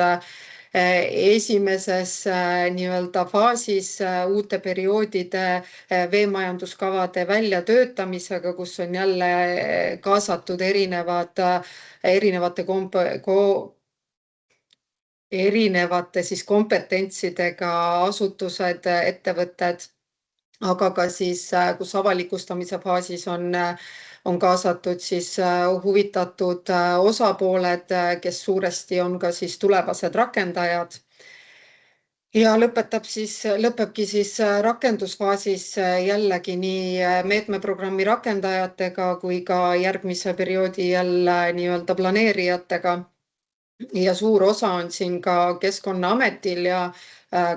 esimeses nii-öelda faasis uute perioodide veemajanduskavade väljatöötamisega, kus on jälle kaasatud erinevate siis kompetentsidega asutused, ettevõtted, aga ka siis, kus avalikustamise faasis on kaasatud siis huvitatud osapooled, kes suuresti on ka siis tulevased rakendajad. Ja lõpebki siis rakendusfaasis jällegi nii meetmeprogrammi rakendajatega kui ka järgmise perioodi jälle nii-öelda planeerijatega. Ja suur osa on siin ka Keskkonnaametil ja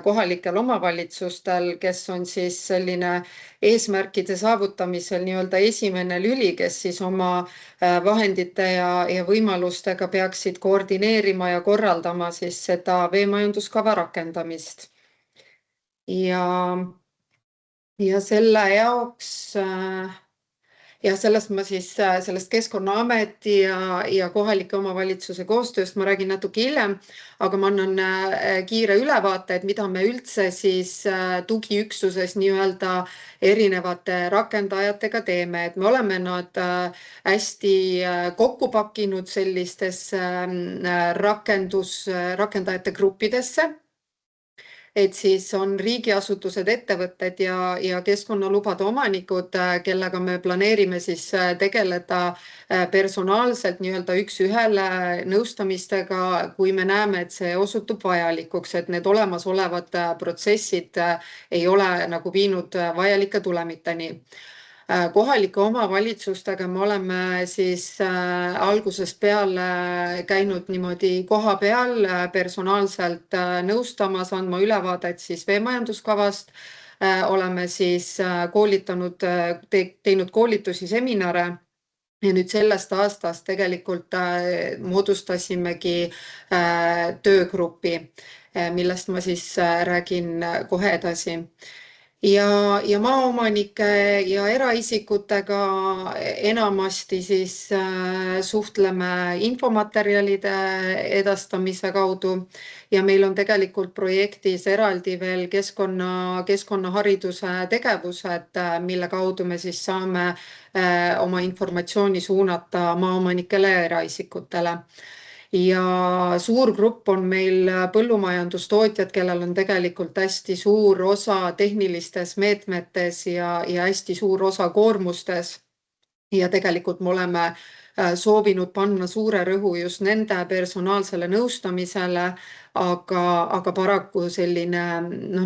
kohalikel omavalitsustel, kes on siis selline eesmärkide saavutamisel nii-öelda esimene lüli, kes siis oma vahendite ja võimalustega peaksid koordineerima ja korraldama siis seda veemajanduskava rakendamist. Ja selle jaoks ja sellest Keskkonnaameti ja kohalike omavalitsuse koostööst ma räägin natuke hiljem, aga ma annan kiire ülevaate, et mida me üldse siis tugiüksuses nii-öelda erinevate rakendajatega teeme, et me oleme nad hästi kokku pakkinud sellistesse rakendajate gruppidesse. Et siis on riigiasutused, ettevõtted ja keskkonnalubade omanikud, kellega me planeerime siis tegeleda personaalselt nii-öelda üks-ühele nõustamistega, kui me näeme, et see osutub vajalikuks, et need olemasolevad protsessid ei ole nagu viinud vajalike tulemiteni. Kohalike omavalitsustega me oleme siis algusest peale käinud niimoodi koha peal personaalselt nõustamas, andma ülevaadet siis veemajanduskavast. Oleme siis teinud koolitusi, seminare ja nüüd sellest aastast tegelikult moodustasimegi töögrupi, millest ma siis räägin kohe edasi. Ja maaomanike ja eraisikutega enamasti siis suhtleme infomaterjalide edastamise kaudu ja meil on tegelikult projektis eraldi veel keskkonnahariduse tegevused, mille kaudu me siis saame oma informatsiooni suunata maaomanikele ja eraisikutele. Ja suur grupp on meil põllumajandustootjad, kellel on tegelikult hästi suur osa tehnilistes meetmetes ja hästi suur osa koormustes. Ja tegelikult me oleme soovinud panna suure rõhu just nende personaalsele nõustamisele, aga paraku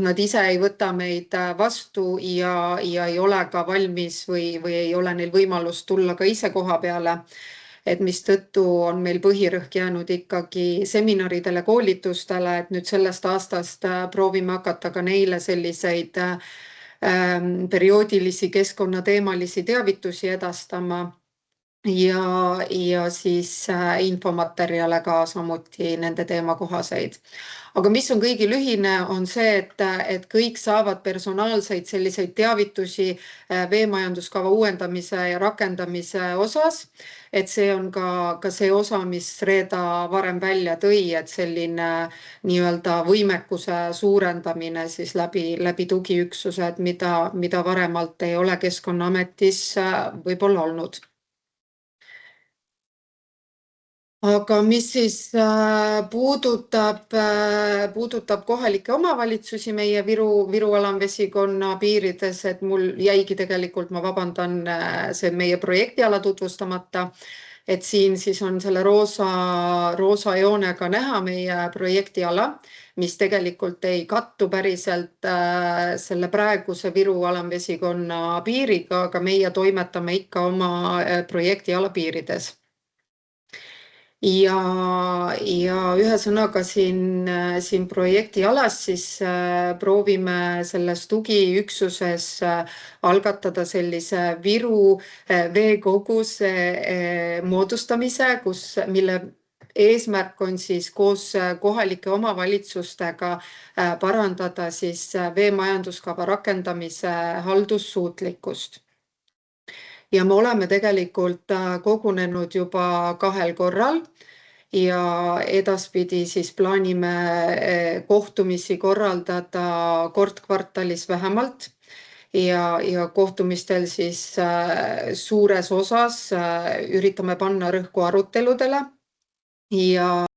nad ise ei võta meid vastu ja ei ole ka valmis või ei ole neil võimalust tulla ka ise koha peale. Et mistõttu on meil põhirõhk jäänud ikkagi seminaridele, koolitustele, et nüüd sellest aastast proovime hakata ka neile selliseid perioodilisi keskkonnateemalisi teavitusi edastama ja siis infomaterjale ka samuti nende teemakohaseid. Aga mis on kõigil ühine, on see, et kõik saavad personaalseid selliseid teavitusi veemajanduskava uuendamise ja rakendamise osas. Et see on ka see osa, mis Reeda varem välja tõi, et selline nii-öelda võimekuse suurendamine siis läbi tugiüksused, mida varemalt ei ole Keskkonnaametis võib-olla olnud. Aga mis siis puudutab kohalikke omavalitsusi meie Viru alamvesikonna piirides, et mul jäigi tegelikult, ma vabandan, see meie projektiala tutvustamata, et siin siis on selle roosa joonega näha meie projektiala, mis tegelikult ei kattu päriselt selle praeguse Viru alamvesikonna piiriga, aga meie toimetame ikka oma projektiala piirides. Ja ühesõnaga siin projektialas siis proovime selles tugiüksuses algatada sellise Viru veekoguse moodustamise, mille eesmärk on siis koos kohalike omavalitsustega parandada siis veemajanduskava rakendamise haldussuutlikkust. Ja me oleme tegelikult kogunenud juba 2 korral ja edaspidi siis plaanime kohtumisi korraldada kord kvartalis vähemalt ja kohtumistel siis suures osas üritame panna rõhku aruteludele ja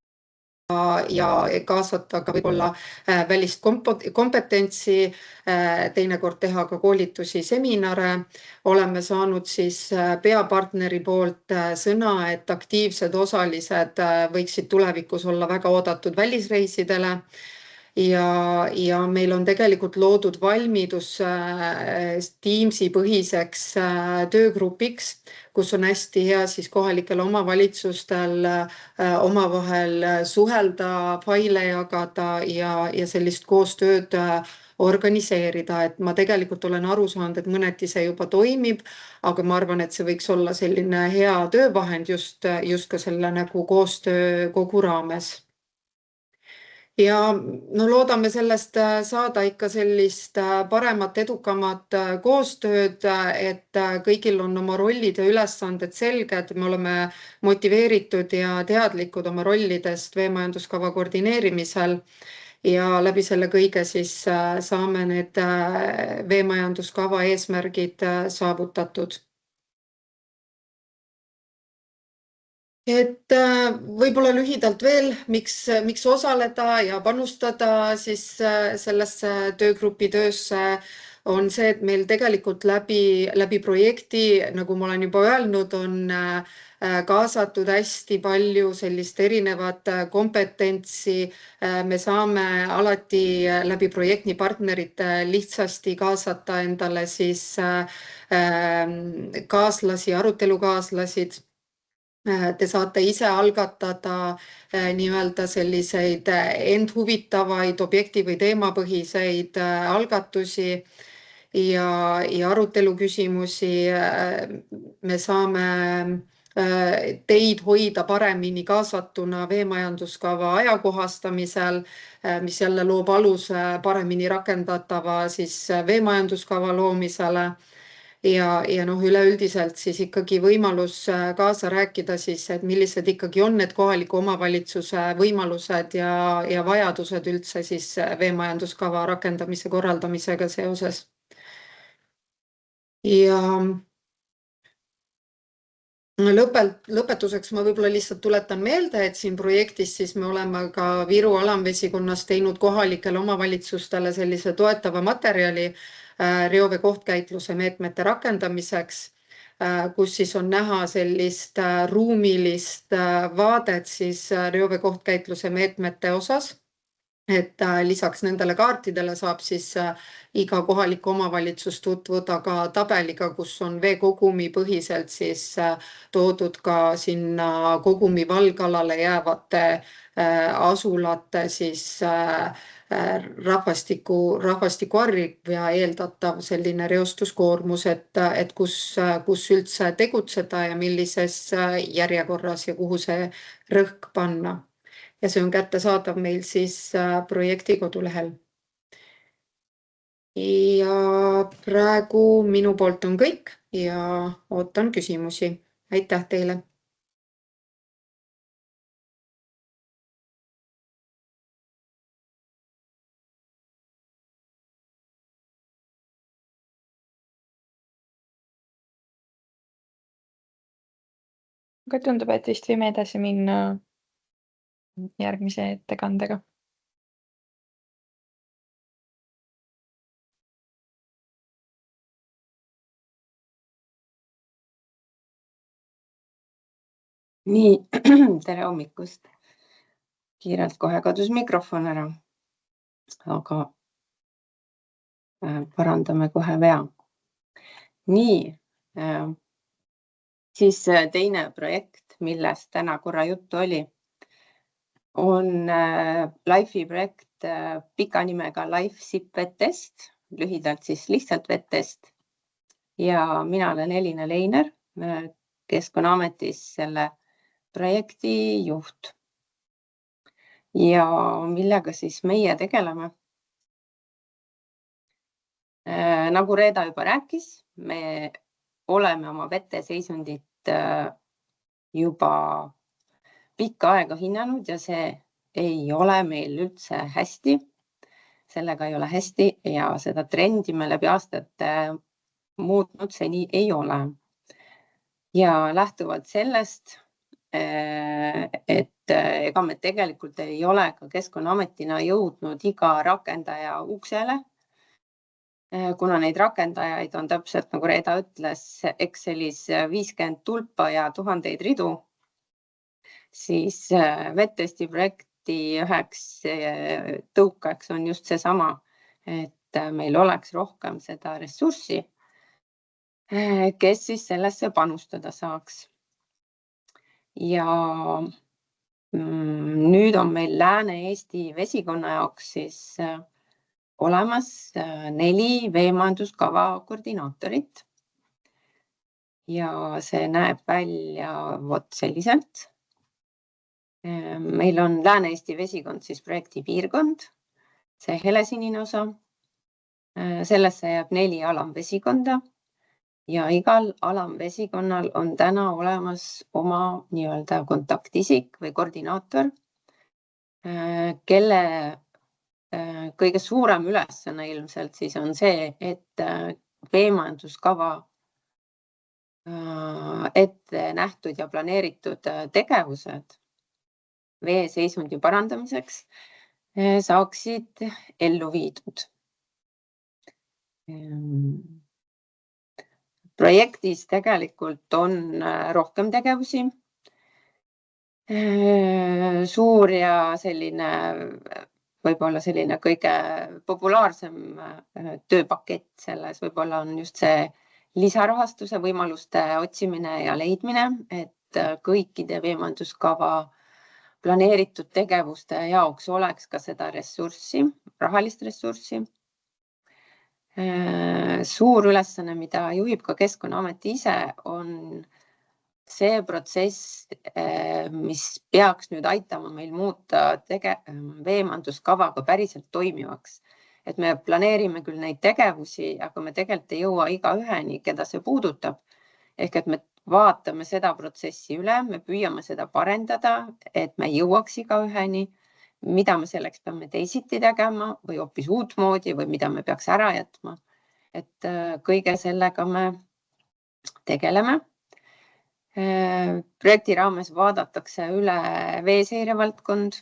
kaasata ka võib-olla välist kompetentsi, teinekord teha ka koolitusi, seminare. Oleme saanud siis peapartneri poolt sõna, et aktiivsed osalised võiksid tulevikus olla väga oodatud välisreisidele. Ja meil on tegelikult loodud valmidus Teamsi põhiseks töögrupiks, kus on hästi hea siis kohalikel omavalitsustel omavahel suhelda, faile jagada ja sellist koostööd organiseerida. Et ma tegelikult olen aru saanud, et mõneti see juba toimib, aga ma arvan, et see võiks olla selline hea töövahend just ka selle nagu koostöö kogu raames. Ja no loodame sellest saada ikka sellist paremat, edukamat koostööd, et kõigil on oma rollid ja ülesanded selged. Me oleme motiveeritud ja teadlikud oma rollidest veemajanduskava koordineerimisel ja läbi selle kõige siis saame need veemajanduskava eesmärgid saavutatud. Et võib-olla lühidalt veel, miks osaleda ja panustada siis sellesse töögrupi töösse on see, et meil tegelikult läbi projekti, nagu ma olen juba öelnud, on kaasatud hästi palju sellist erinevat kompetentsi. Me saame alati läbi projektpartnerite lihtsasti kaasata endale siis kaaslasi, arutelukaaslasid. Te saate ise algatada nii-öelda selliseid end huvitavaid objekti või teemapõhiseid algatusi ja aruteluküsimusi. Me saame teid hoida paremini kaasatuna veemajanduskava ajakohastamisel, mis jälle loob aluse paremini rakendatava siis veemajanduskava loomisele. Ja üleüldiselt siis ikkagi võimalus kaasa rääkida siis, et millised ikkagi on need kohaliku omavalitsuse võimalused ja vajadused üldse siis veemajanduskava rakendamise korraldamisega seoses. Ja lõpetuseks ma võib-olla lihtsalt tuletan meelde, et siin projektis siis me oleme ka Viru alamvesikonnas teinud kohalikele omavalitsustele sellise toetava materjali reovee kohtkäitluse meetmete rakendamiseks, kus siis on näha sellist ruumilist vaadet siis reovee kohtkäitluse meetmete osas. Et lisaks nendele kaartidele saab siis iga kohalik omavalitsus tutvuda ka tabeliga, kus on veekogumi põhiselt siis toodud ka sinna kogumi valgalale jäävate asulate siis rahvastiku arv ja eeldatav selline reostuskoormus, et kus üldse tegutseda ja millises järjekorras ja kuhu see rõhk panna. Ja see on kättesaadav meil siis projekti kodulehel. Ja praegu minu poolt on kõik ja ootan küsimusi. Aitäh teile! Aga tundub, et vist võime edasi minna järgmise ettekandega. Nii, tere hommikust. Kiirelt kohe kadus mikrofon ära, aga parandame kohe vea. Nii, siis teine projekt, millest täna korra juttu oli, on LIFE projekt pika nimega LIFE SIP vettest, lühidalt siis lihtsalt vettest. Ja mina olen Elina Leiner, Keskkonnaametis selle projekti juht. Ja millega siis meie tegeleme? Nagu Reeda juba rääkis, me oleme oma veteseisundit juba pikka aega hinnanud ja see ei ole meil üldse hästi. Sellega ei ole hästi ja seda trendi me läbi aastate muutnud seni ei ole. Ja lähtuvalt sellest, et ega me tegelikult ei ole ka Keskkonnaametina jõudnud iga rakendaja uksele, kuna neid rakendajaid on täpselt nagu Reeda ütles, Excelis 50 tulpa ja 1000 ridu, siis VET-testi projekti üheks tõukaks on just seesama, et meil oleks rohkem seda ressurssi, kes siis sellesse panustada saaks. Ja nüüd on meil Lääne-Eesti vesikonna jaoks siis olemas 4 veemajanduskava koordinaatorit. Ja see näeb välja vot selliselt. Meil on Lääne-Eesti vesikond siis projektipiirkond, see helesinine osa. Sellesse jääb 4 alamvesikonda. Ja igal alamvesikonnal on täna olemas oma nii-öelda kontaktisik või koordinaator, kelle kõige suurem ülesanne ilmselt siis on see, et veemajanduskava ette nähtud ja planeeritud tegevused vee seisundi parandamiseks saaksid ellu viidud. Projektis tegelikult on rohkem tegevusi. Suur ja selline, võib-olla selline kõige populaarsem tööpakett selles võib-olla on just see lisarahastuse võimaluste otsimine ja leidmine, et kõikide veemajanduskava planeeritud tegevuste jaoks oleks ka seda ressurssi, rahalist ressurssi. Suur ülesanne, mida juhib ka Keskkonnaameti ise, on see protsess, mis peaks nüüd aitama meil muuta veemajanduskavaga päriselt toimivaks. Et me planeerime küll neid tegevusi, aga me tegelikult ei jõua igaüheni, keda see puudutab. Ehk et me vaatame seda protsessi üle, me püüame seda parendada, et me jõuaks igaüheni, mida me selleks peame teisiti tegema või hoopis uutmoodi või mida me peaks ära jätma. Et kõige sellega me tegeleme. Projekti raames vaadatakse üle veeseire valdkond,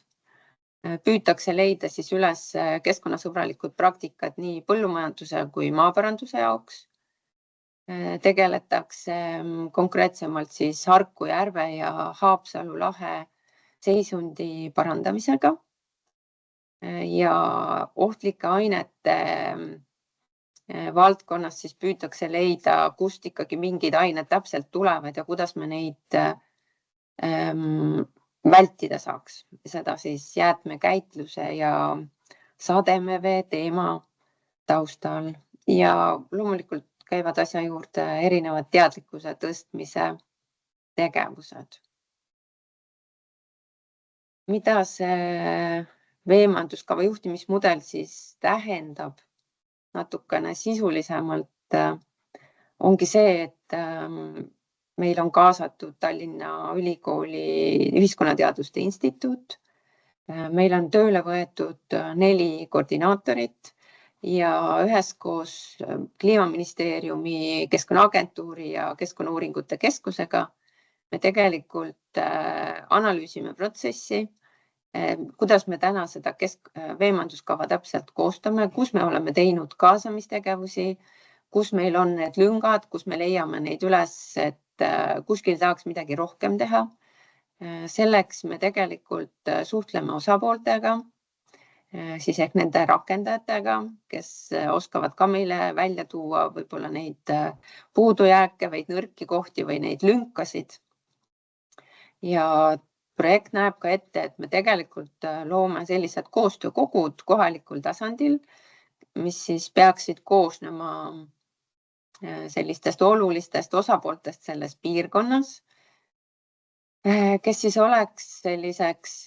püütakse leida siis üles keskkonnasõbralikud praktikad nii põllumajanduse kui maaparanduse jaoks. Tegeletakse konkreetsemalt siis Harku järve ja Haapsalu lahe seisundi parandamisega ja ohtlike ainete valdkonnas siis püütakse leida, kust ikkagi mingid ained täpselt tulevad ja kuidas me neid vältida saaks. Seda siis jäätmekäitluse ja sademevee teema taustal ja loomulikult käivad asja juurde erinevad teadlikkuse tõstmise tegevused. Mida see veemajanduskava juhtimismudel siis tähendab natukene sisulisemalt, ongi see, et meil on kaasatud Tallinna Ülikooli Ühiskonnateaduste Instituut. Meil on tööle võetud 4 koordinaatorit ja üheskoos Kliimaministeeriumi, Keskkonnaagentuuri ja Keskkonnauuringute Keskusega me tegelikult analüüsime protsessi, kuidas me täna seda veemajanduskava täpselt koostame, kus me oleme teinud kaasamistegevusi, kus meil on need lüngad, kus me leiame neid üles, et kuskil saaks midagi rohkem teha. Selleks me tegelikult suhtleme osapooltega, siis ehk nende rakendajatega, kes oskavad ka meile välja tuua võib-olla neid puudujääke või nõrki kohti või neid lünkasid. Ja projekt näeb ka ette, et me tegelikult loome sellised koostöökogud kohalikul tasandil, mis siis peaksid koosnema sellistest olulistest osapooltest selles piirkonnas, kes siis oleks selliseks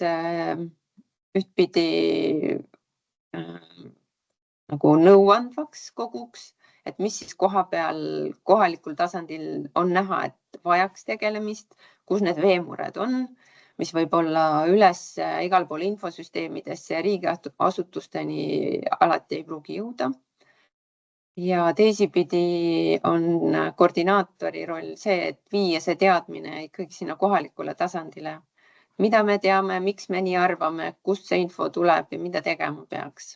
ühtpidi nagu nõuandvaks koguks, et mis siis kohalikul tasandil on näha, et vajaks tegelemist, kus need veemured on, mis võib olla üles igal pool infosüsteemidesse ja riigiasutusteni alati ei pruugi jõuda. Ja teisipidi on koordinaatori roll see, et viia see teadmine ikkagi sinna kohalikule tasandile. Mida me teame, miks me nii arvame, kust see info tuleb ja mida tegema peaks.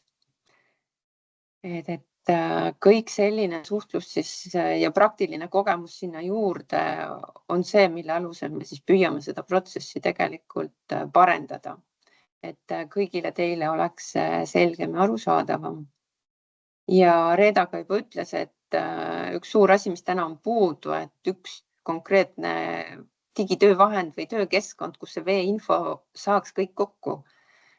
Et kõik selline suhtlus siis ja praktiline kogemus sinna juurde on see, mille alusel me siis püüame seda protsessi tegelikult parendada. Et kõigile teile oleks selgem ja arusaadavam. Ja Reeda ka juba ütles, et üks suur asi, mis täna on puudu, et üks konkreetne digitöövahend või töökeskkond, kus see veeinfo saaks kõik kokku.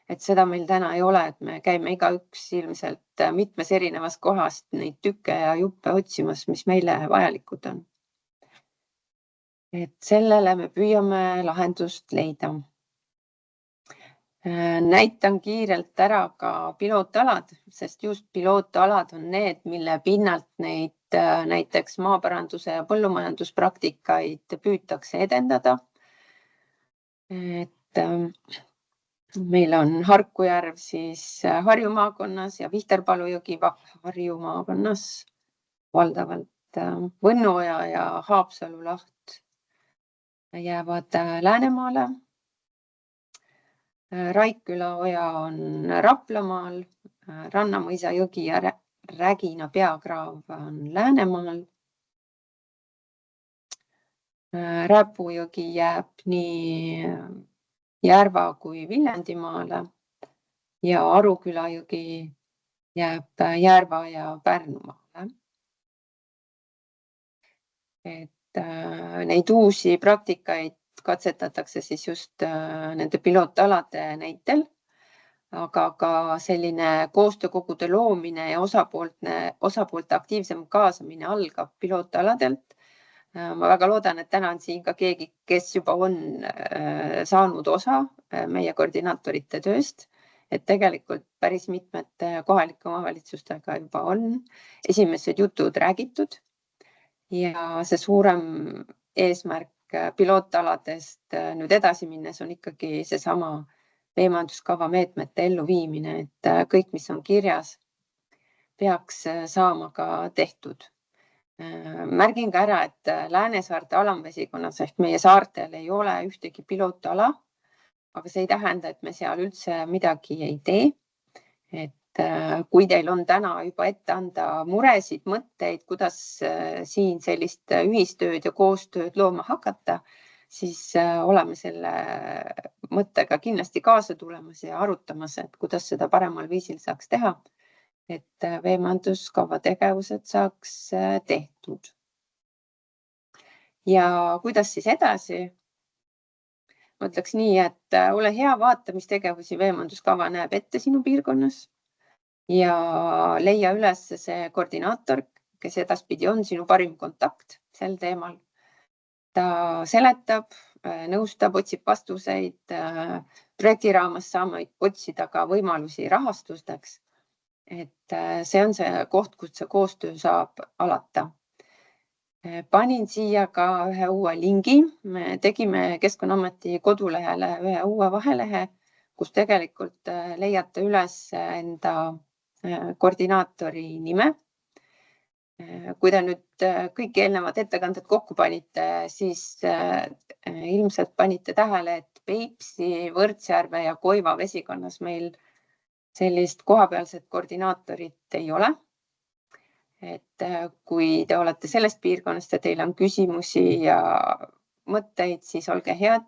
Et seda meil täna ei ole, et me käime igaüks ilmselt mitmes erinevas kohast neid tükke ja juppe otsimas, mis meile vajalikud on. Et sellele me püüame lahendust leida. Näitan kiirelt ära ka pilootalad, sest just pilootalad on need, mille pinnalt neid näiteks maaparanduse ja põllumajanduspraktikaid püütakse edendada. Et meil on Harkujärv siis Harju maakonnas ja Vihterpalujõgi Harju maakonnas, valdavalt Võnnuoja ja Haapsalu laht jäävad Läänemaale. Raikküla oja on Raplamaal, Rannamõisa jõgi ja Rägina peakraav on Läänemaal. Räpujõgi jääb nii Järva kui Viljandimaale ja Aruküla jõgi jääb Järva ja Pärnumaale. Et neid uusi praktikaid katsetatakse siis just nende pilootalade näitel, aga ka selline koostöökogude loomine ja osapoolte aktiivsem kaasamine algab pilootaladelt. Ma väga loodan, et täna on siin ka keegi, kes juba on saanud osa meie koordinaatorite tööst, et tegelikult päris mitmete kohalike omavalitsustega juba on esimesed jutud räägitud ja see suurem eesmärk pilootaladest nüüd edasi minnes on ikkagi seesama veemajanduskava meetmete elluviimine, et kõik, mis on kirjas, peaks saama ka tehtud. Märgin ka ära, et Läänesaarte alamvesikonnas ehk meie saartel ei ole ühtegi pilootala, aga see ei tähenda, et me seal üldse midagi ei tee. Et kui teil on täna juba ette anda muresid, mõtteid, kuidas siin sellist ühistööd ja koostööd looma hakata, siis oleme selle mõttega kindlasti kaasa tulemas ja arutamas, et kuidas seda paremal viisil saaks teha, et veemajanduskava tegevused saaks tehtud. Ja kuidas siis edasi? Ma ütleks nii, et ole hea, vaata, mis tegevusi veemajanduskava näeb ette sinu piirkonnas ja leia üles see koordinaator, kes edaspidi on sinu parim kontakt sel teemal. Ta seletab, nõustab, otsib vastuseid. Projekti raames saame otsida ka võimalusi rahastusteks. Et see on see koht, kus see koostöö saab alata. Panin siia ka ühe uue lingi. Me tegime Keskkonnaameti kodulehele ühe uue vahelehe, kus tegelikult leiate üles enda koordinaatori nime. Kui te nüüd kõik eelnevad ettekanded kokku panite, siis ilmselt panite tähele, et Peipsi, Võrtsjärve ja Koiva vesikonnas meil sellist kohapealset koordinaatorit ei ole. Et kui te olete sellest piirkonnast ja teil on küsimusi ja mõtteid, siis olge head,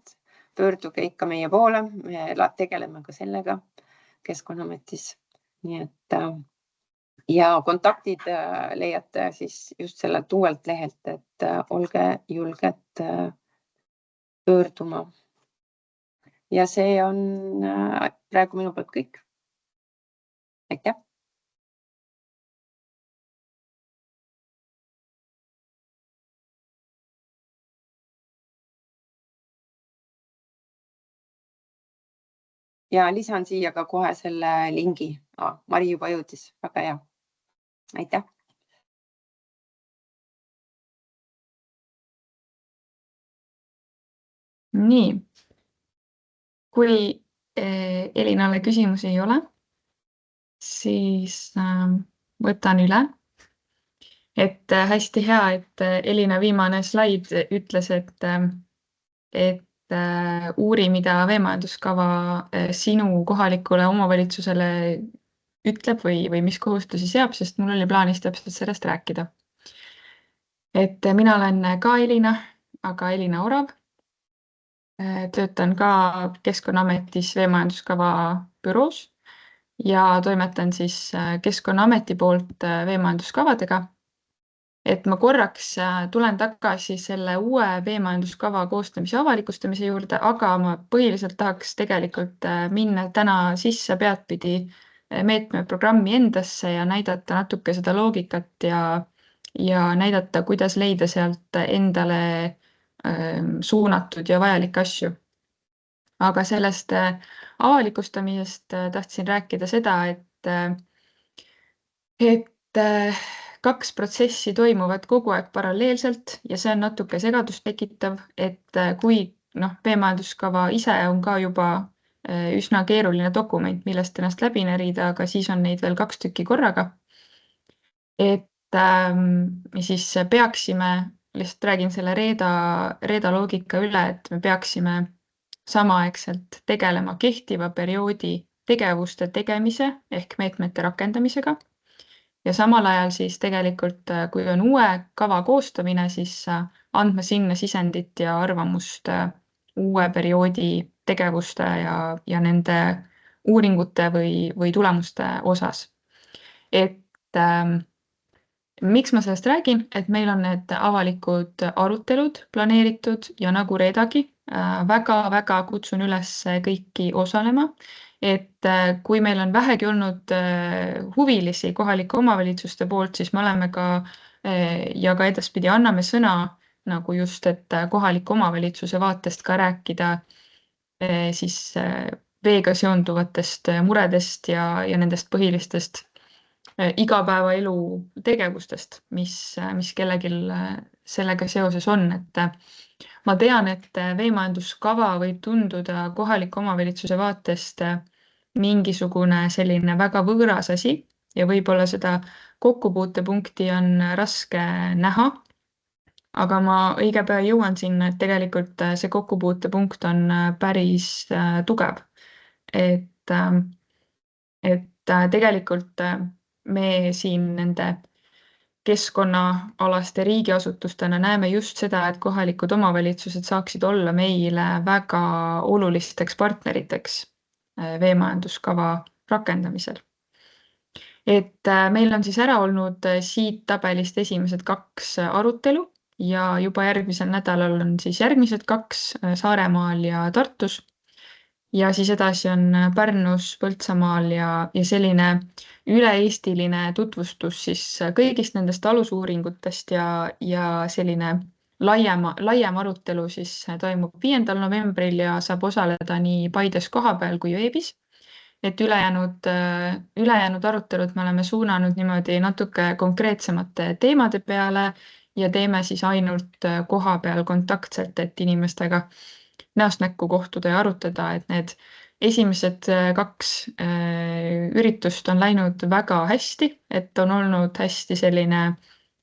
pöörduge ikka meie poole. Me tegeleme ka sellega Keskkonnaametis. Nii et ja kontaktid leiate siis just sellelt uuelt lehelt, et olge julged pöörduma. Ja see on praegu minu poolt kõik. Aitäh! Ja lisan siia ka kohe selle lingi. Mari juba jõudis. Väga hea. Aitäh! Nii. kui Elinale küsimusi ei ole, siis võtan üle. Et hästi hea, et Elina viimane slaid ütles, et uuri, mida veemajanduskava sinu kohalikule omavalitsusele ütleb või mis kohustusi seab, sest mul oli plaanis täpselt sellest rääkida. Et mina olen ka Elina, aga Elina Orav. Töötan ka Keskkonnaametis veemajanduskava büroos ja toimetan siis Keskkonnaameti poolt veemajanduskavadega. Et ma korraks tulen tagasi selle uue veemajanduskava koostamise avalikustamise juurde, aga ma põhiliselt tahaks tegelikult minna täna sisse peadpidi meetme programmi endasse ja näidata natuke seda loogikat ja näidata, kuidas leida sealt endale suunatud ja vajalikke asju. Aga sellest avalikustamisest tahtsin rääkida seda, et 2 protsessi toimuvad kogu aeg paralleelselt ja see on natuke segadust tekitav, et kui veemajanduskava ise on ka juba üsna keeruline dokument, millest ennast läbi närida, aga siis on neid veel 2 tükki korraga. Et siis peaksime, lihtsalt räägin selle reeda loogika üle, et me peaksime samaaegselt tegelema kehtiva perioodi tegevuste tegemise ehk meetmete rakendamisega. Ja samal ajal siis tegelikult, kui on uue kava koostamine, siis andma sinna sisendit ja arvamust uue perioodi tegevuste ja nende uuringute või tulemuste osas. Et miks ma sellest räägin, et meil on need avalikud arutelud planeeritud ja nagu Reedagi, väga-väga kutsun üles kõiki osalema, et kui meil on vähegi olnud huvilisi kohalike omavalitsuste poolt, siis me oleme ka ja ka edaspidi anname sõna nagu just, et kohaliku omavalitsuse vaatest ka rääkida siis veega seonduvatest muredest ja nendest põhilistest igapäevaelu tegevustest, mis kellelgi sellega seoses on. Et ma tean, et veemajanduskava võib tunduda kohaliku omavalitsuse vaatest mingisugune selline väga võõras asi ja võib-olla seda kokkupuutepunkti on raske näha. Aga ma õige pea jõuan sinna, et tegelikult see kokkupuutepunkt on päris tugev. Et tegelikult me siin nende keskkonnaalaste riigiasutustena näeme just seda, et kohalikud omavalitsused saaksid olla meile väga olulisteks partneriteks veemajanduskava rakendamisel. Et meil on siis ära olnud siit tabelist esimesed 2 arutelu ja juba järgmisel nädalal on siis järgmised 2 Saaremaal ja Tartus. Ja siis edasi on Pärnus, Põltsamaal ja selline üle-eestiline tutvustus siis kõigist nendest alusuuringutest ja selline laiem arutelu siis toimub 5. novembril ja saab osaleda nii Paides kohapeal kui veebis. Et ülejäänud arutelud me oleme suunanud niimoodi natuke konkreetsemate teemade peale ja teeme siis ainult kohapeal kontaktselt, et inimestega näost näkku kohtuda ja arutada, et need esimesed 2 üritust on läinud väga hästi, et on olnud hästi selline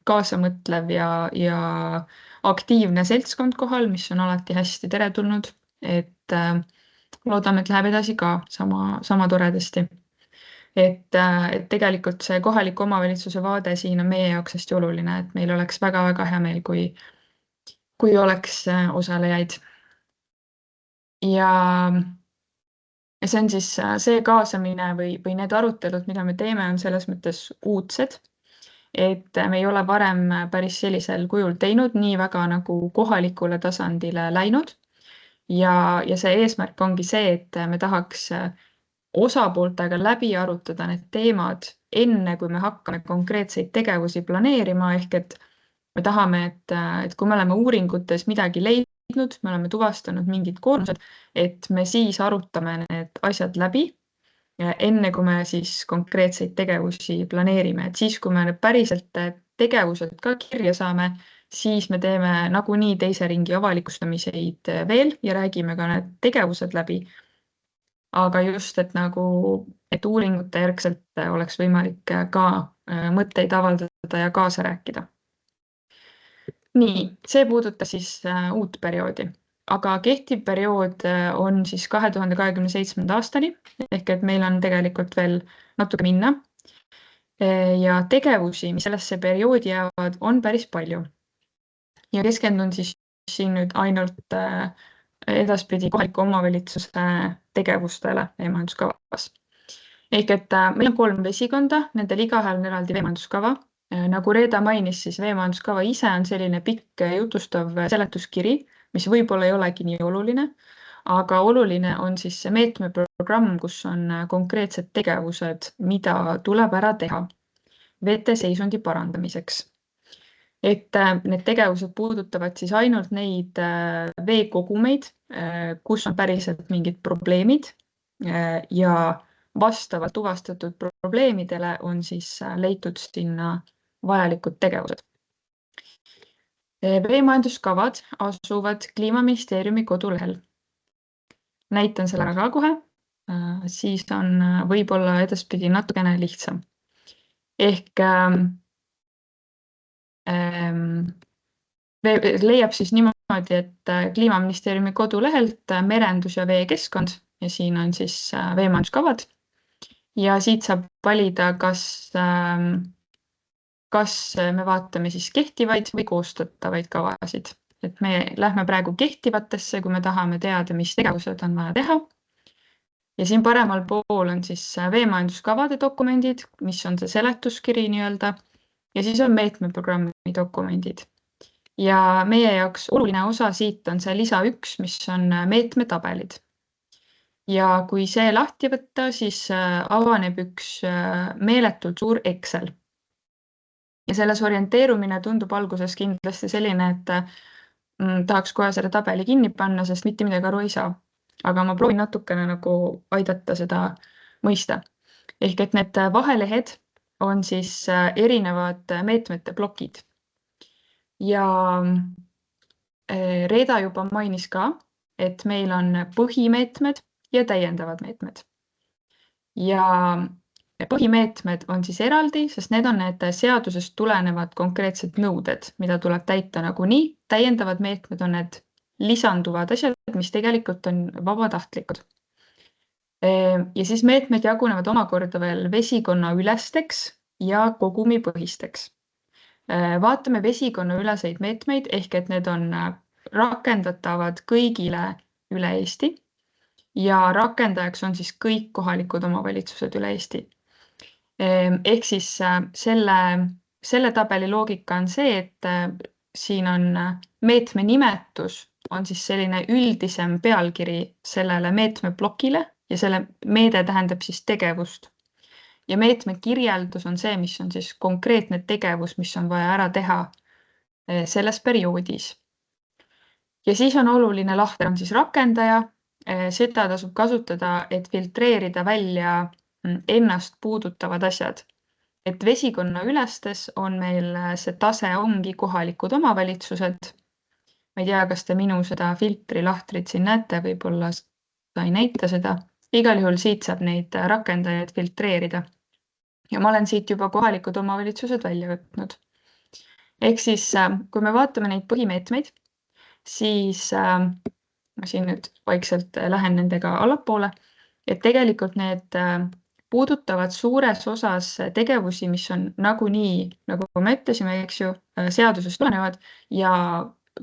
kaasamõtlev ja aktiivne seltskond kohal, mis on alati hästi teretulnud, et loodame, et läheb edasi ka sama toredasti. Et tegelikult see kohaliku omavalitsuse vaade siin on meie jaoks hästi oluline, et meil oleks väga-väga hea meel, kui oleks osalejaid. Ja see on siis see kaasamine või need arutelud, mida me teeme, on selles mõttes uudsed, et me ei ole varem päris sellisel kujul teinud, nii väga nagu kohalikule tasandile läinud. Ja see eesmärk ongi see, et me tahaks osapooltega läbi arutada need teemad enne, kui me hakkame konkreetseid tegevusi planeerima, ehk et me tahame, et kui me oleme uuringutes midagi leidnud, me oleme tuvastanud mingid koormused, et me siis arutame need asjad läbi, enne kui me siis konkreetseid tegevusi planeerime. Et siis, kui me päriselt tegevused ka kirja saame, siis me teeme nagunii teise ringi avalikustamiseid veel ja räägime ka need tegevused läbi. aga just, et uuringute järgselt oleks võimalik ka mõtteid avaldada ja kaasa rääkida. Nii, see puudutas siis uut perioodi, aga kehtiv periood on siis 2027. aastani, ehk et meil on tegelikult veel natuke minna. Ja tegevusi, mis sellesse perioodi jäävad, on päris palju. Ja keskendun siis siin nüüd ainult edaspidi kohaliku omavalitsuse tegevustele veemajanduskavas. Ehk et meil on 3 vesikonda, nendel igahel on eraldi veemajanduskava. Nagu Reeda mainis, siis veemajanduskava ise on selline pikk jutustav seletuskiri, mis võib-olla ei olegi nii oluline, aga oluline on siis see meetmeprogramm, kus on konkreetsed tegevused, mida tuleb ära teha vete seisundi parandamiseks. Et need tegevused puudutavad siis ainult neid veekogumeid, kus on päriselt mingid probleemid ja vastavalt tuvastatud probleemidele on siis leitud sinna vajalikud tegevused. Veemajanduskavad asuvad Kliimaministeeriumi kodulehel. Näitan selle ka kohe, siis on võib-olla edaspidi natukene lihtsam. Ehk leiab siis niimoodi, et Kliimaministeeriumi kodulehelt merendus- ja veekeskkond ja siin on siis veemajanduskavad ja siit saab valida, kas me vaatame siis kehtivaid või koostatavaid kavasid. Et me lähme praegu kehtivatesse, kui me tahame teada, mis tegevused on vaja teha. Ja siin paremal pool on siis veemajanduskavade dokumendid, mis on see seletuskiri nii-öelda, ja siis on meetmeprogrammi dokumendid. Ja meie jaoks oluline osa siit on see lisa 1, mis on meetmetabelid. Ja kui see lahti võtta, siis avaneb üks meeletult suur Excel. Ja selles orienteerumine tundub alguses kindlasti selline, et tahaks kohe selle tabeli kinni panna, sest mitte midagi aru ei saa. Aga ma proovin natukene nagu aidata seda mõista. Ehk et need vahelehed on siis erinevad meetmete plokid. Ja Reeda juba mainis ka, et meil on põhimeetmed ja täiendavad meetmed. Ja põhimeetmed on siis eraldi, sest need on need seadusest tulenevad konkreetsed nõuded, mida tuleb täita nagunii. Täiendavad meetmed on need lisanduvad asjad, mis tegelikult on vabatahtlikud. Ja siis meetmed jagunevad omakorda veel vesikonna ülesteks ja kogumipõhisteks. Vaatame vesikonna üleseid meetmeid, ehk et need on rakendatavad kõigile üle Eesti ja rakendajaks on siis kõik kohalikud omavalitsused üle Eesti. Ehk siis selle tabeli loogika on see, et siin on meetme nimetus on siis selline üldisem pealkiri sellele meetmeplokile ja selle meede tähendab siis tegevust. Ja meetme kirjeldus on see, mis on siis konkreetne tegevus, mis on vaja ära teha selles perioodis. Ja siis on oluline lahter on siis rakendaja. Seda tasub kasutada, et filtreerida välja ennast puudutavad asjad. Et vesikonna ülestes on meil see tase ongi kohalikud omavalitsused. Ma ei tea, kas te minu seda filtri lahtrit siin näete, võib-olla sa ei näita seda. Igal juhul siit saab neid rakendajaid filtreerida. Ja ma olen siit juba kohalikud omavalitsused välja võtnud. Ehk siis, kui me vaatame neid põhimeetmeid, siis ma siin nüüd vaikselt lähen nendega allapoole, et tegelikult need puudutavad suures osas tegevusi, mis on nagunii, nagu me ütlesime, eks ju, seadusest tulenevad ja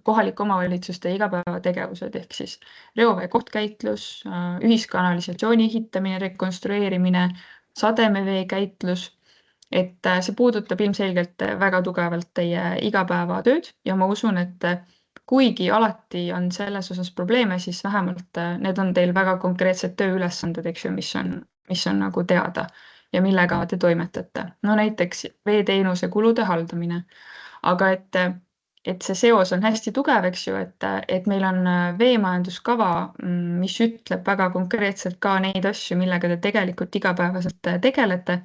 kohalike omavalitsuste igapäevategevused, ehk siis reovee kohtkäitlus, ühiskanalisatsiooni ehitamine, rekonstrueerimine, sademevee käitlus, et see puudutab ilmselgelt väga tugevalt teie igapäevatööd ja ma usun, et kuigi alati on selles osas probleeme, siis vähemalt need on teil väga konkreetsed tööülesanded, eks ju, mis on nagu teada ja millega te toimetate. No näiteks veeteenuse kulude haldamine. Aga et see seos on hästi tugev, eks ju, et meil on veemajanduskava, mis ütleb väga konkreetselt ka neid asju, millega te tegelikult igapäevaselt tegelete.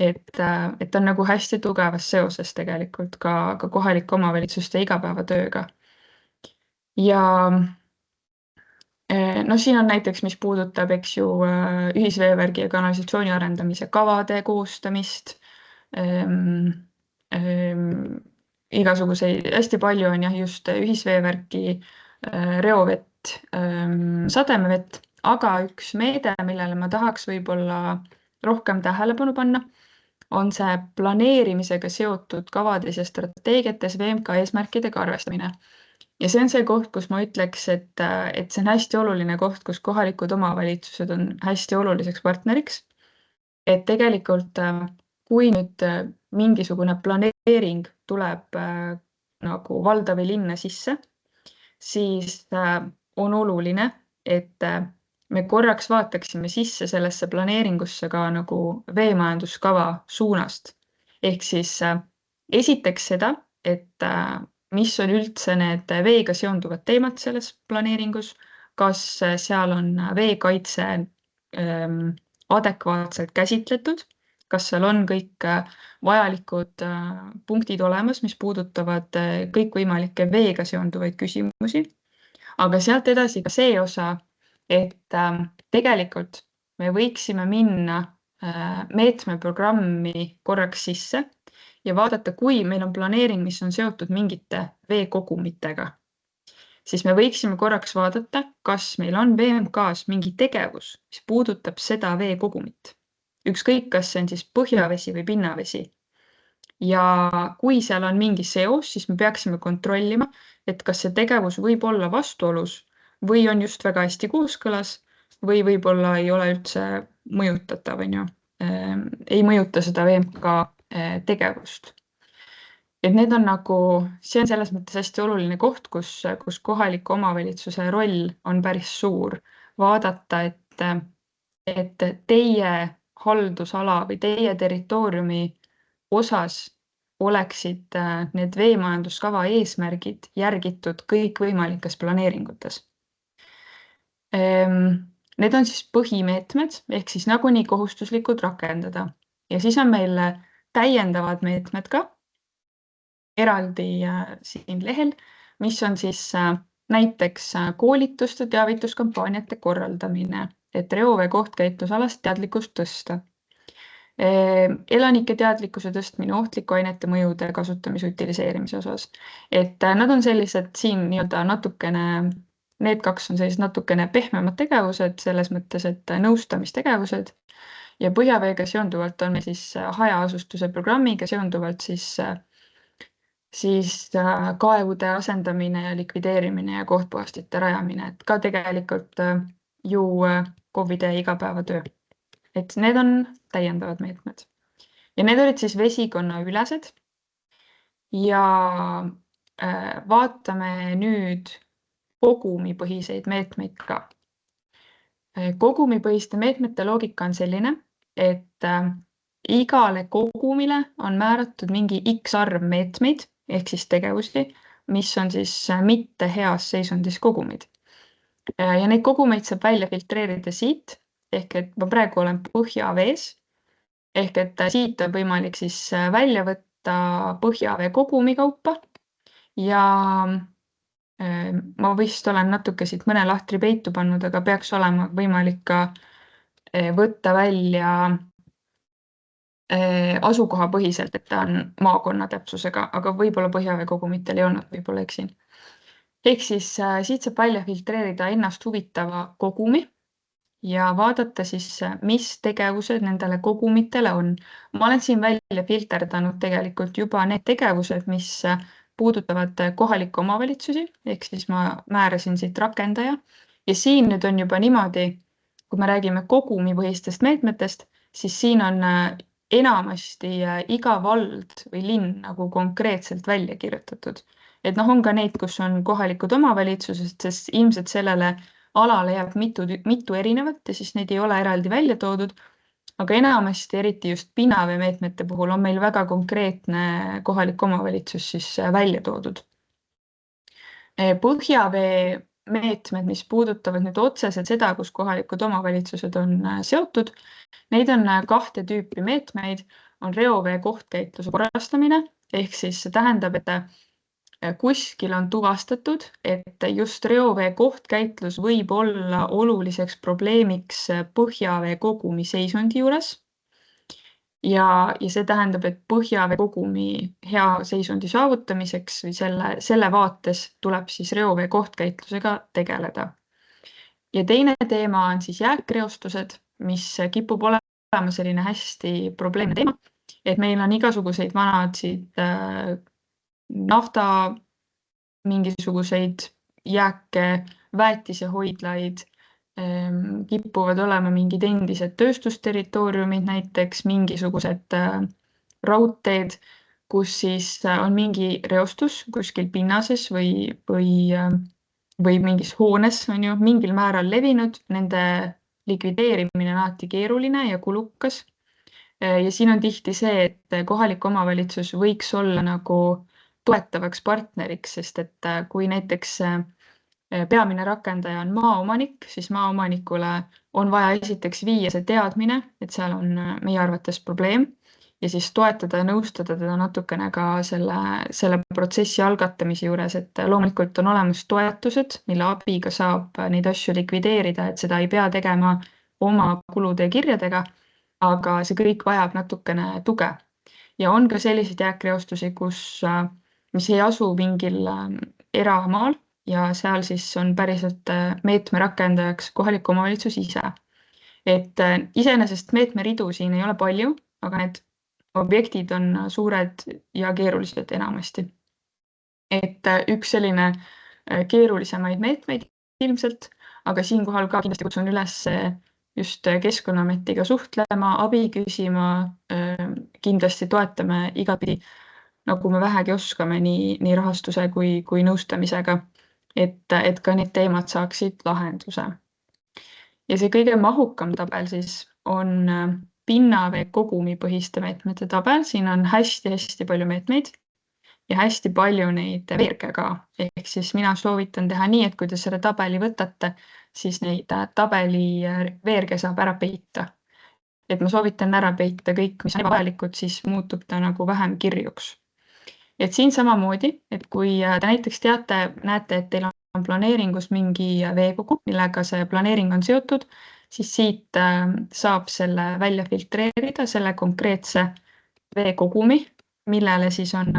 Et on nagu hästi tugevas seoses tegelikult ka kohalike omavalitsuste igapäevatööga. Ja No siin on näiteks, mis puudutab, eks ju, ühisveevärgi ja kanalisatsiooni arendamise kavade koostamist. Igasuguseid, hästi palju on jah just ühisveevärki, reovett, sademevett, aga üks meede, millele ma tahaks võib-olla rohkem tähelepanu panna, on see planeerimisega seotud kavades ja strateegiates VMK eesmärkidega arvestamine. Ja see on see koht, kus ma ütleks, et see on hästi oluline koht, kus kohalikud omavalitsused on hästi oluliseks partneriks. Et tegelikult, kui nüüd mingisugune planeering tuleb nagu valda või linna sisse, siis on oluline, et me korraks vaataksime sisse sellesse planeeringusse ka nagu veemajanduskava suunast. Ehk siis esiteks seda, et mis on üldse need veega seonduvad teemad selles planeeringus, kas seal on veekaitse adekvaatselt käsitletud, kas seal on kõik vajalikud punktid olemas, mis puudutavad kõikvõimalikke veega seonduvaid küsimusi. Aga sealt edasi ka see osa, et tegelikult me võiksime minna meetmeprogrammi korraks sisse ja vaadata, kui meil on planeering, mis on seotud mingite veekogumitega, siis me võiksime korraks vaadata, kas meil on VMK-s mingi tegevus, mis puudutab seda veekogumit. Ükskõik, kas see on siis põhjavesi või pinnavesi. Ja kui seal on mingi seos, siis me peaksime kontrollima, et kas see tegevus võib olla vastuolus või on just väga hästi kooskõlas või võib-olla ei ole üldse mõjutatav, ei mõjuta seda VMK tegevust. Et need on nagu, see on selles mõttes hästi oluline koht, kus kohaliku omavalitsuse roll on päris suur. Vaadata, et teie haldusala või teie territooriumi osas oleksid need veemajanduskava eesmärgid järgitud kõikvõimalikes planeeringutes. Need on siis põhimeetmed, ehk siis nagunii kohustuslikud rakendada. Ja siis on meil täiendavad meetmed ka eraldi siin lehel, mis on siis näiteks koolituste teavituskampaaniate korraldamine, et reovee kohtkäitlusalast teadlikkust tõsta. Elanike teadlikkuse tõstmine ohtliku ainete mõjude kasutamise utiliseerimise osas. Et nad on sellised siin nii-öelda natukene, need kaks on sellised natukene pehmemad tegevused selles mõttes, et nõustamistegevused. Ja põhjaveega seonduvalt on meil siis hajaasustuse programmiga seonduvalt siis kaevude asendamine ja likvideerimine ja kohtpuhastite rajamine, et ka tegelikult ju KOV-ide igapäevatöö. Et need on täiendavad meetmed. Ja need olid siis vesikonna ülesed. Ja vaatame nüüd kogumipõhiseid meetmeid ka. Kogumipõhiste meetmete loogika on selline, et igale kogumile on määratud mingi X arv meetmeid, ehk siis tegevusi, mis on siis mitte heas seisundis kogumid. Ja neid kogumeid saab välja filtreerida siit, ehk et ma praegu olen põhjavees, ehk et siit on võimalik siis välja võtta põhjavee kogumi kaupa ja ma vist olen natuke siit mõne lahtri peitu pannud, aga peaks olema võimalik ka võtta välja asukoha põhiselt, et ta on maakonna täpsusega, aga võib-olla põhjavee kogumitel ei olnud, võib-olla eksin. Ehk siis siit saab välja filtreerida ennast huvitava kogumi ja vaadata siis, mis tegevused nendele kogumitele on. Ma olen siin välja filterdanud tegelikult juba need tegevused, mis puudutavad kohalikku omavalitsusi, ehk siis ma määrasin siit rakendaja. Ja siin nüüd on juba niimoodi, kui me räägime kogumipõhistest meetmetest, siis siin on enamasti iga vald või linn nagu konkreetselt välja kirjutatud. Et on ka neid, kus on kohalikud omavalitsused, sest ilmselt sellele alale jääb mitu erinevat ja siis neid ei ole eraldi välja toodud. Aga enamasti, eriti just pinnaveemeetmete puhul, on meil väga konkreetne kohalik omavalitsus siis välja toodud. Põhjavee meetmed, mis puudutavad nüüd otseselt seda, kus kohalikud omavalitsused on seotud, neid on 2 tüüpi meetmeid, on reovee kohtkäitluse korrastamine, ehk siis see tähendab, et kuskil on tuvastatud, et just reovee kohtkäitlus võib olla oluliseks probleemiks põhjavee kogumi seisundi juures. Ja see tähendab, et põhjavee kogumi hea seisundi saavutamiseks või selle vaates tuleb siis reovee kohtkäitlusega tegeleda. Ja teine teema on siis jääkreostused, mis kipub olema selline hästi probleemne teema, et meil on igasuguseid vanasid nafta, mingisuguseid jääke, väetisehoidlaid, kippuvad olema mingid endised tööstusterritooriumid, näiteks mingisugused raudteed, kus siis on mingi reostus kuskil pinnases või mingis hoones on ju mingil määral levinud, nende likvideerimine on alati keeruline ja kulukas. Ja siin on tihti see, et kohalik omavalitsus võiks olla nagu toetavaks partneriks, sest et kui näiteks peamine rakendaja on maaomanik, siis maaomanikule on vaja esiteks viia see teadmine, et seal on meie arvates probleem ja siis toetada ja nõustada teda natukene ka selle protsessi algatamise juures, et loomulikult on olemas toetused, mille abiga saab neid asju likvideerida, et seda ei pea tegema oma kulude kirjadega, aga see kõik vajab natukene tuge. Ja on ka selliseid jääkreostusi, mis ei asu mingil eramaal ja seal siis on päriselt meetme rakendajaks kohalik omavalitsus ise. Et iseenesest meetmeridu siin ei ole palju, aga need objektid on suured ja keerulised enamasti. Et üks selline keerulisemaid meetmeid ilmselt, aga siinkohal ka kindlasti kutsun üles just Keskkonnaametiga suhtlema, abi küsima, kindlasti toetame igatpidi, nagu me vähegi oskame nii rahastuse kui nõustamisega, et ka need teemad saaksid lahenduse. Ja see kõige mahukam tabel siis on pinnavee kogumipõhiste meetmete tabel. Siin on hästi palju meetmeid ja hästi palju neid veerge ka. Ehk siis mina soovitan teha nii, et kui te selle tabeli võtate, siis neid tabeli veerge saab ära peita. Et ma soovitan ära peita kõik, mis on ebavajalikud, siis muutub ta nagu vähem kirjuks. Et siin samamoodi, et kui te näiteks näete, et teil on planeeringus mingi veekogu, millega see planeering on seotud, siis siit saab selle välja filtreerida, selle konkreetse veekogumi, millele siis on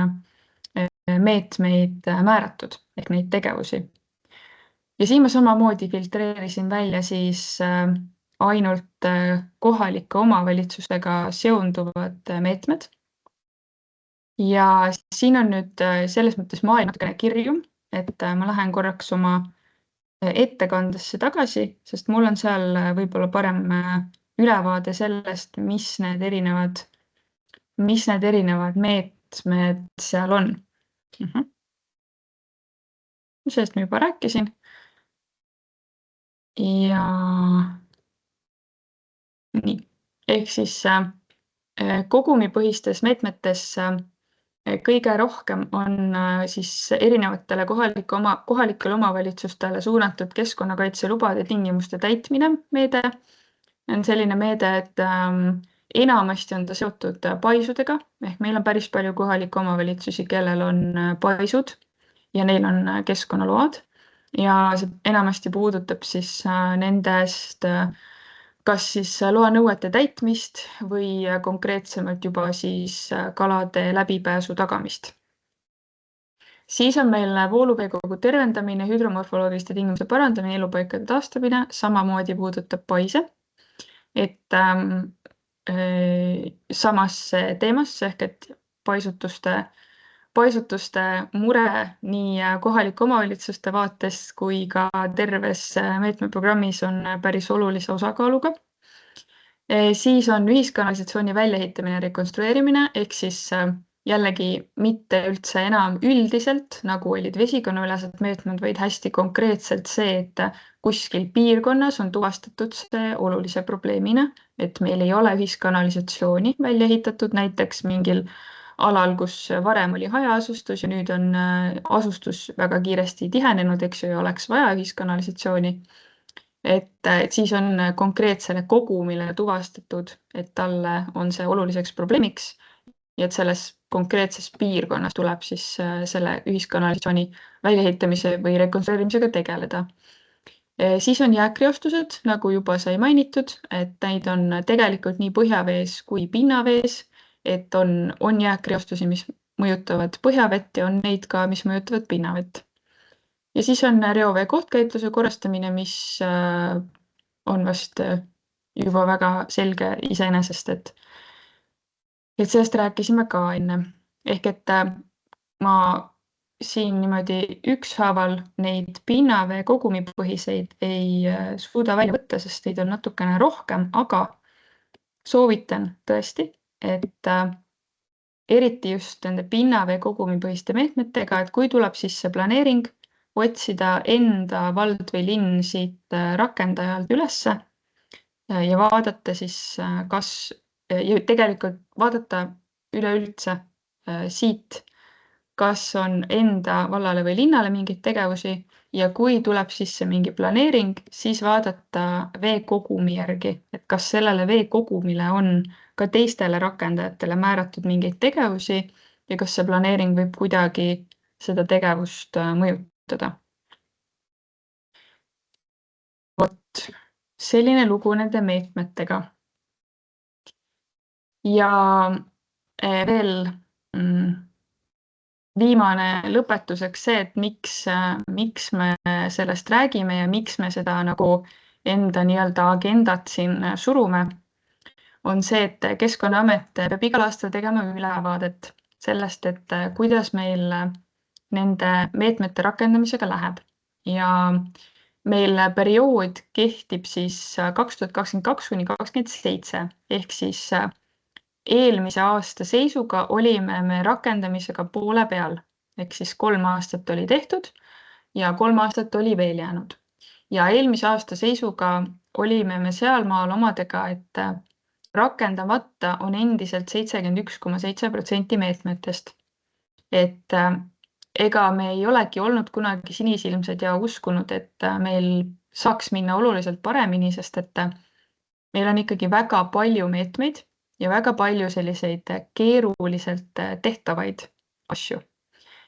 meetmeid määratud ehk neid tegevusi. Ja siin ma samamoodi filtreerisin välja siis ainult kohalike omavalitsustega seonduvad meetmed. Ja siin on nüüd selles mõttes maailm natukene kirjum, et ma lähen korraks oma ettekandesse tagasi, sest mul on seal võib-olla parem ülevaade sellest, mis need erinevad meetmed seal on. Sellest ma juba rääkisin. Ja nii, ehk siis kogumipõhistes meetmetes kõige rohkem on siis erinevatele kohalikele omavalitsustele suunatud keskkonnakaitselubade tingimuste täitmine meede. On selline meede, et enamasti on ta seotud paisudega, ehk meil on päris palju kohalikke omavalitsusi, kellel on paisud ja neil on keskkonnaload ja see enamasti puudutab siis nendest kas siis loa nõuete täitmist või konkreetsemalt juba siis kalade läbipääsu tagamist. Siis on meil vooluveekogu tervendamine, hüdromorfoloogiliste tingimuste parandamine, elupaikade taastamine, samamoodi puudutab paise. Et samasse teemasse ehk et paisutuste mure nii kohalike omavalitsuste vaates kui ka terves meetmeprogrammis on päris olulise osakaaluga. Siis on ühiskanalisatsiooni väljaehitamine ja rekonstrueerimine, ehk siis jällegi mitte üldse enam üldiselt, nagu olid vesikonnaülesed meetmed, vaid hästi konkreetselt see, et kuskil piirkonnas on tuvastatud see olulise probleemina, et meil ei ole ühiskanalisatsiooni välja ehitatud, näiteks mingil alal, kus varem oli hajaasustus ja nüüd on asustus väga kiiresti tihenenud, eks ju, ja oleks vaja ühiskanalisatsiooni. Et siis on konkreetsele kogumile tuvastatud, et talle on see oluliseks probleemiks ja et selles konkreetses piirkonnas tuleb siis selle ühiskanalisatsiooni väljaehitamise või rekonstrueerimisega tegeleda. Siis on jääkreostused, nagu juba sai mainitud, et neid on tegelikult nii põhjavees kui pinnavees, et on jääkreostusi, mis mõjutavad põhjavett ja on neid ka, mis mõjutavad pinnavett. Ja siis on reovee kohtkäitluse korrastamine, mis on vast juba väga selge iseenesest, et sellest rääkisime ka enne. Ehk et ma siin niimoodi ükshaaval neid pinnavee kogumipõhiseid ei suuda välja võtta, sest neid on natukene rohkem, aga soovitan tõesti, et eriti just nende pinnavee kogumipõhiste meetmetega, et kui tuleb sisse planeering, otsida enda vald või linn siit rakendajalt ülesse ja vaadata siis, ja tegelikult vaadata üleüldse siit, kas on enda vallale või linnale mingeid tegevusi ja kui tuleb sisse mingi planeering, siis vaadata veekogumi järgi, et kas sellele veekogumile on ka teistele rakendajatele määratud mingeid tegevusi ja kas see planeering võib kuidagi seda tegevust mõjutada. Vot, selline lugu nende meetmetega. Ja veel viimane lõpetuseks see, et miks me sellest räägime ja miks me seda nagu enda nii-öelda agendat siin surume, on see, et Keskkonnaamet peab igal aastal tegema ülevaadet sellest, et kuidas meil nende meetmete rakendamisega läheb. Ja meil periood kehtib siis 2022 kuni 2027, ehk siis eelmise aasta seisuga olime me rakendamisega poole peal, ehk siis 3 aastat oli tehtud ja 3 aastat oli veel jäänud. Ja eelmise aasta seisuga olime me sealmaal omadega, et rakendamata on endiselt 71,7% meetmetest. Et ega me ei olegi olnud kunagi sinisilmsed ja uskunud, et meil saaks minna oluliselt paremini, sest et meil on ikkagi väga palju meetmeid ja väga palju selliseid keeruliselt tehtavaid asju.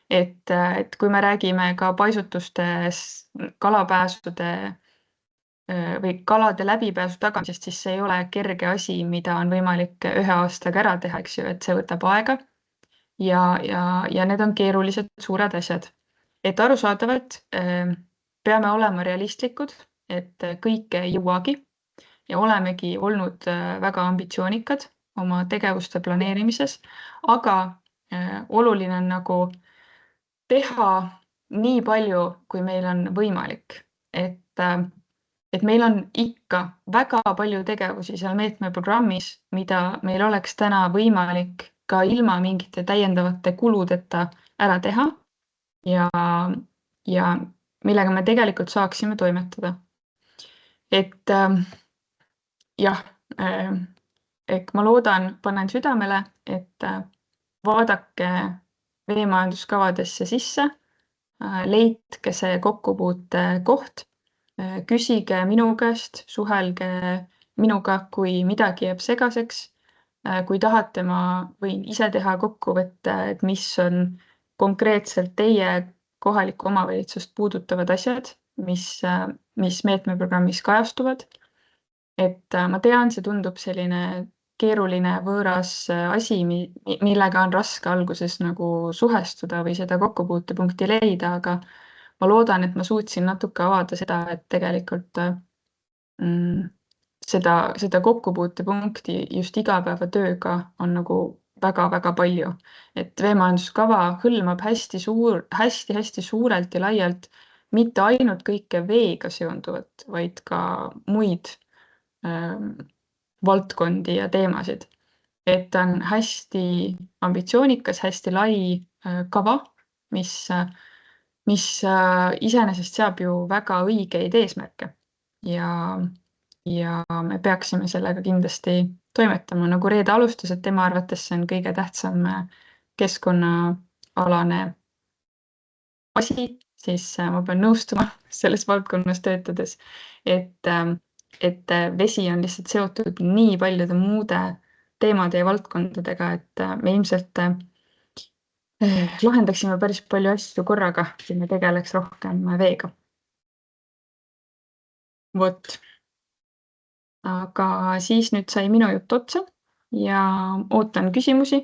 Et kui me räägime ka paisutustes kalapääsude või kalade läbipääsu tagamisest, siis see ei ole kerge asi, mida on võimalik 1 aastaga ära teha, eks ju, et see võtab aega ja need on keerulised suured asjad. Et arusaadavalt peame olema realistlikud, et kõike ei jõuagi ja olemegi olnud väga ambitsioonikad oma tegevuste planeerimises, aga oluline on nagu teha nii palju, kui meil on võimalik. Et meil on ikka väga palju tegevusi seal meetmeprogrammis, mida meil oleks täna võimalik ka ilma mingite täiendavate kuludeta ära teha ja millega me tegelikult saaksime toimetada. Et jah, ma loodan, panen südamele, et vaadake veemajanduskavadesse sisse, leidke see kokkupuute koht, küsige minu käest, suhelge minuga, kui midagi jääb segaseks. Kui tahate, ma võin ise teha kokkuvõtte, et mis on konkreetselt teie kohalikku omavalitsust puudutavad asjad, mis meetmeprogrammis kajastuvad. Et ma tean, see tundub selline keeruline võõras asi, millega on raske alguses nagu suhestuda või seda kokkupuutepunkti leida, aga ma loodan, et ma suutsin natuke avada seda, et tegelikult seda kokkupuutepunkti just igapäevatööga on nagu väga-väga palju. Et veemajanduskava hõlmab hästi suurelt ja laialt mitte ainult kõike veega seonduvat, vaid ka muid valdkondi ja teemasid. Et on hästi ambitsioonikas, hästi lai kava, mis iseenesest seab ju väga õigeid eesmärke ja me peaksime sellega kindlasti toimetama. Nagu Reeda alustas, et tema arvates see on kõige tähtsam keskkonnaalane asi, siis ma pean nõustuma selles valdkonnas töötades, et vesi on lihtsalt seotud nii paljude muude teemade ja valdkondadega, et me ilmselt lahendaksime päris palju asju korraga, kui me tegeleks rohkem veega. Vot. Aga siis nüüd sai minu jutt otsa ja ootan küsimusi.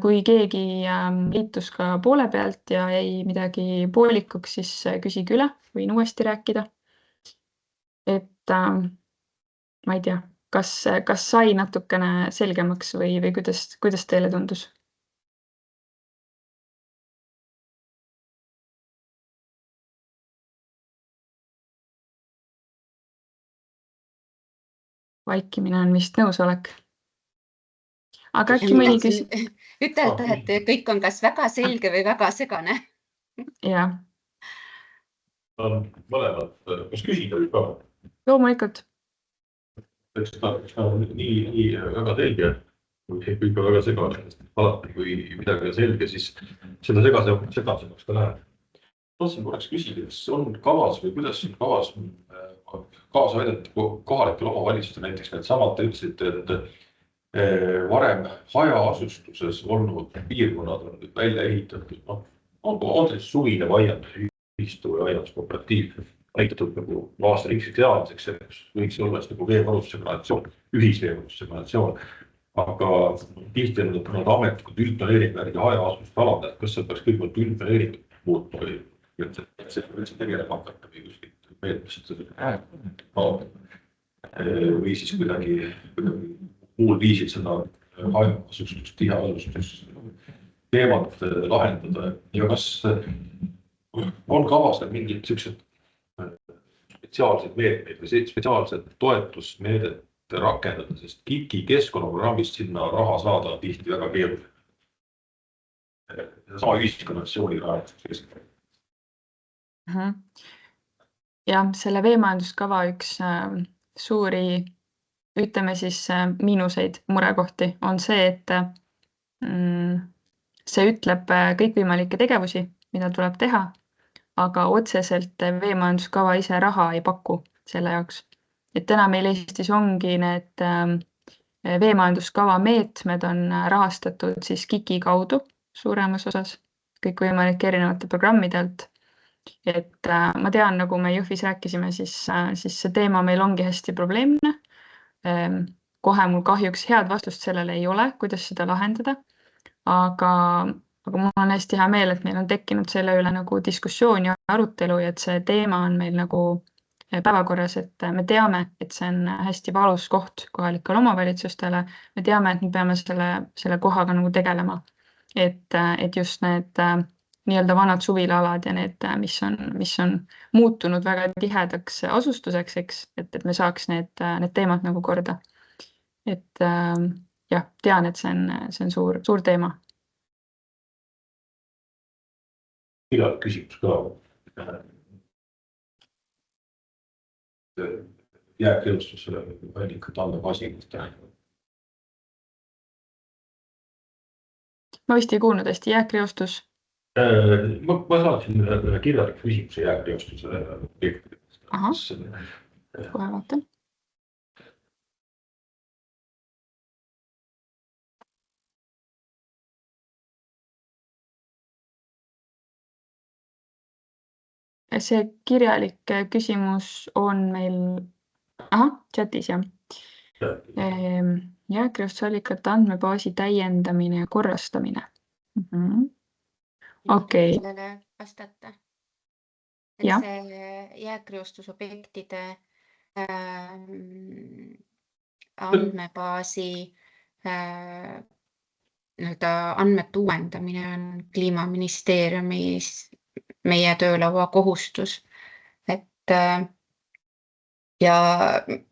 Kui keegi liitus ka poole pealt ja jäi midagi poolikuks, siis küsige üle, võin uuesti rääkida. Et ma ei tea, kas sai natukene selgemaks või kuidas teile tundus? Vaikimine on vist nõusolek. Aga äkki mõni küsib? Ütelda, et kõik on kas väga selge või väga segane. Jah. Mõlemad, kas küsida võib ka? Loomulikult. Eks ta on nii väga selge, kui ka väga segane. Alati, kui midagi on selge, siis seda segasemaks ka läheb. Tahtsin korraks küsida, kas on kavas või kuidas on kavas kaasa aidata kohalikel omavalitsustel, näiteks need samad te ütlesite, et varem hajaasustuses olnud piirkonnad on välja ehitatud, on siis suvine aiandusühistu või aianduskooperatiiv näitatud nagu aastariikseks jaamiseks, võiks olla nagu veevarustuse kanalisatsioon, ühisveevarustuse kanalisatsioon, aga tihti on nad ametlikud üldplaneeringu järgi hajaasustust alad, kas see peaks kõigepealt üldplaneeringut muutma või üldse tegelema hakata või kuskilt meetmest või siis kuidagi muul viisil seda hajaasustust, tiheasustust teemat lahendada ja kas on kavas mingid sellised spetsiaalsed meetmeid või spetsiaalsed toetusmeedet rakendada, sest KIK-i keskkonnaprogrammist sinna raha saada on tihti väga keeruline. Sama ühiskonnatsjooni rajades. Ja selle veemajanduskava üks suuri, ütleme siis miinuseid murekohti on see, et see ütleb kõikvõimalikke tegevusi, mida tuleb teha, aga otseselt veemajanduskava ise raha ei paku selle jaoks. Et täna meil Eestis ongi need veemajanduskava meetmed on rahastatud siis KIK-i kaudu suuremas osas kõikvõimalike erinevate programmidelt. Et ma tean, nagu me Jõhvis rääkisime, siis see teema meil ongi hästi probleemne. Kohe mul kahjuks head vastust sellele ei ole, kuidas seda lahendada, aga mul on hästi hea meel, et meil on tekkinud selle üle nagu diskussioon ja arutelu ja et see teema on meil nagu päevakorras, et me teame, et see on hästi valus koht kohalikele omavalitsustele. Me teame, et me peame selle kohaga nagu tegelema, et just need nii-öelda vanad suvilaalad ja need, mis on muutunud väga tihedaks asustuseks, eks, et me saaks need teemad nagu korda. Et jah, tean, et see on suur teema. Igal küsimus ka. Jääkreostusele allikat andmebaasi. Ma vist ei kuulnud hästi, jääkreostus. Ma saatsin kirjalik küsimuse jääkreostuse. Ahah, kohe vaatan. See kirjalik küsimus on meil chatis, jah. Jääkreostusallikate andmebaasi täiendamine ja korrastamine. Okei. Sellele vastata. Et see jääkreostusobjektide andmebaasi andmete uuendamine on Kliimaministeeriumis meie töölaua kohustus. Ja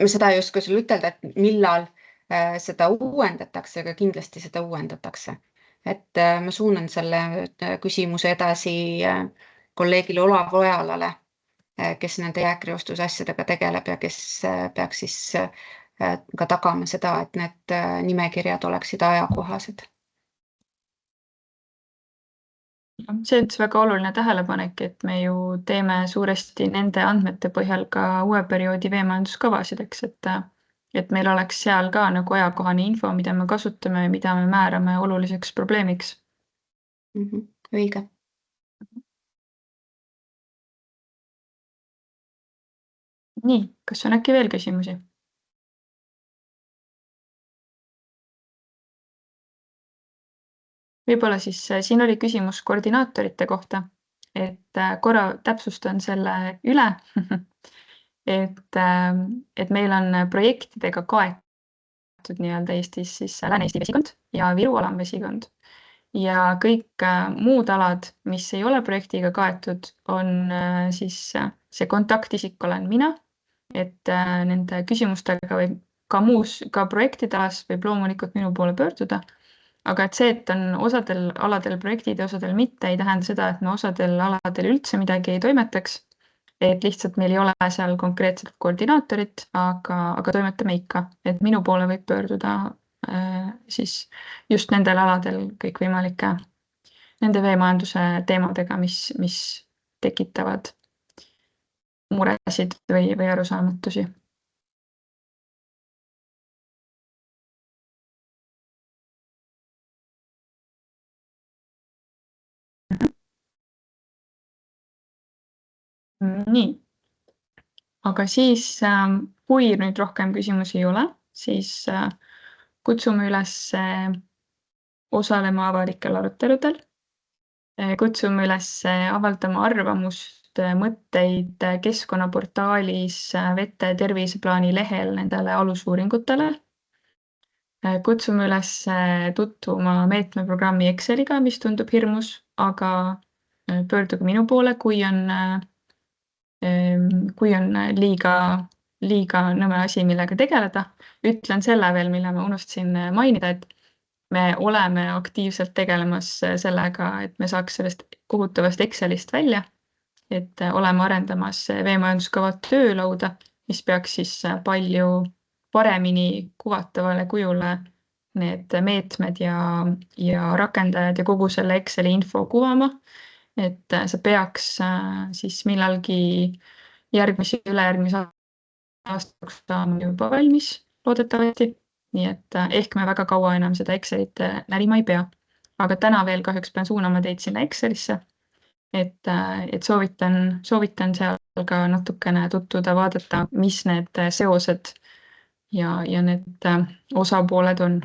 seda ei oska sulle ütelda, et millal seda uuendatakse, aga kindlasti seda uuendatakse. Et ma suunan selle küsimuse edasi kolleegile Olav Ojalale, kes nende jääkreostuse asjadega tegeleb ja kes peaks siis ka tagama seda, et need nimekirjad oleksid ajakohased. See on väga oluline tähelepanek, et me ju teeme suuresti nende andmete põhjal ka uue perioodi veemajanduskavasid, et meil oleks seal ka nagu ajakohane info, mida me kasutame ja mida me määrame oluliseks probleemiks. Õige. Nii, kas on äkki veel küsimusi? Võib-olla siis siin oli küsimus koordinaatorite kohta, et korra täpsustan selle üle, et meil on projektidega kaetud nii-öelda Eestis siis Lääne-Eesti vesikond ja Viru alamvesikond. Ja kõik muud alad, mis ei ole projektiga kaetud, on siis see kontaktisik olen mina, et nende küsimustega võib ka projektide alas võib loomulikult minu poole pöörduda. Aga et see, et on osadel aladel projektid ja osadel mitte, ei tähenda seda, et me osadel aladel üldse midagi ei toimetaks. Et lihtsalt meil ei ole seal konkreetselt koordinaatorit, aga toimetame ikka. Et minu poole võib pöörduda siis just nendel aladel kõikvõimalike nende veemajanduse teemadega, mis tekitavad muresid või arusaamatusi. Nii, aga siis, kui nüüd rohkem küsimusi ei ole, siis kutsume üles osalema avalikel aruteludel. Kutsume üles avaldama arvamust, mõtteid keskkonnaportaalis vete terviseplaani lehel nendele alusuuringutele. Kutsume üles tutvuma meetmeprogrammi Exceliga, mis tundub hirmus, aga pöörduge minu poole, kui on liiga nõme asi, millega tegeleda. Ütlen selle veel, mille ma unustasin mainida, et me oleme aktiivselt tegelemas sellega, et me saaks sellest kohutavast Excelist välja, et oleme arendamas veemajanduskava töölauda, mis peaks siis palju paremini kuvatavale kujule need meetmed ja rakendajad ja kogu selle Exceli info kuvama. Et see peaks siis millalgi ülejärgmise aastaks saama juba valmis loodetavasti. Nii et ehk me väga kaua enam seda Excelit närima ei pea. Aga täna veel kahjuks pean suunama teid sinna Excelisse. Et soovitan seal ka natukene tutvuda, vaadata, mis need seosed ja need osapooled on.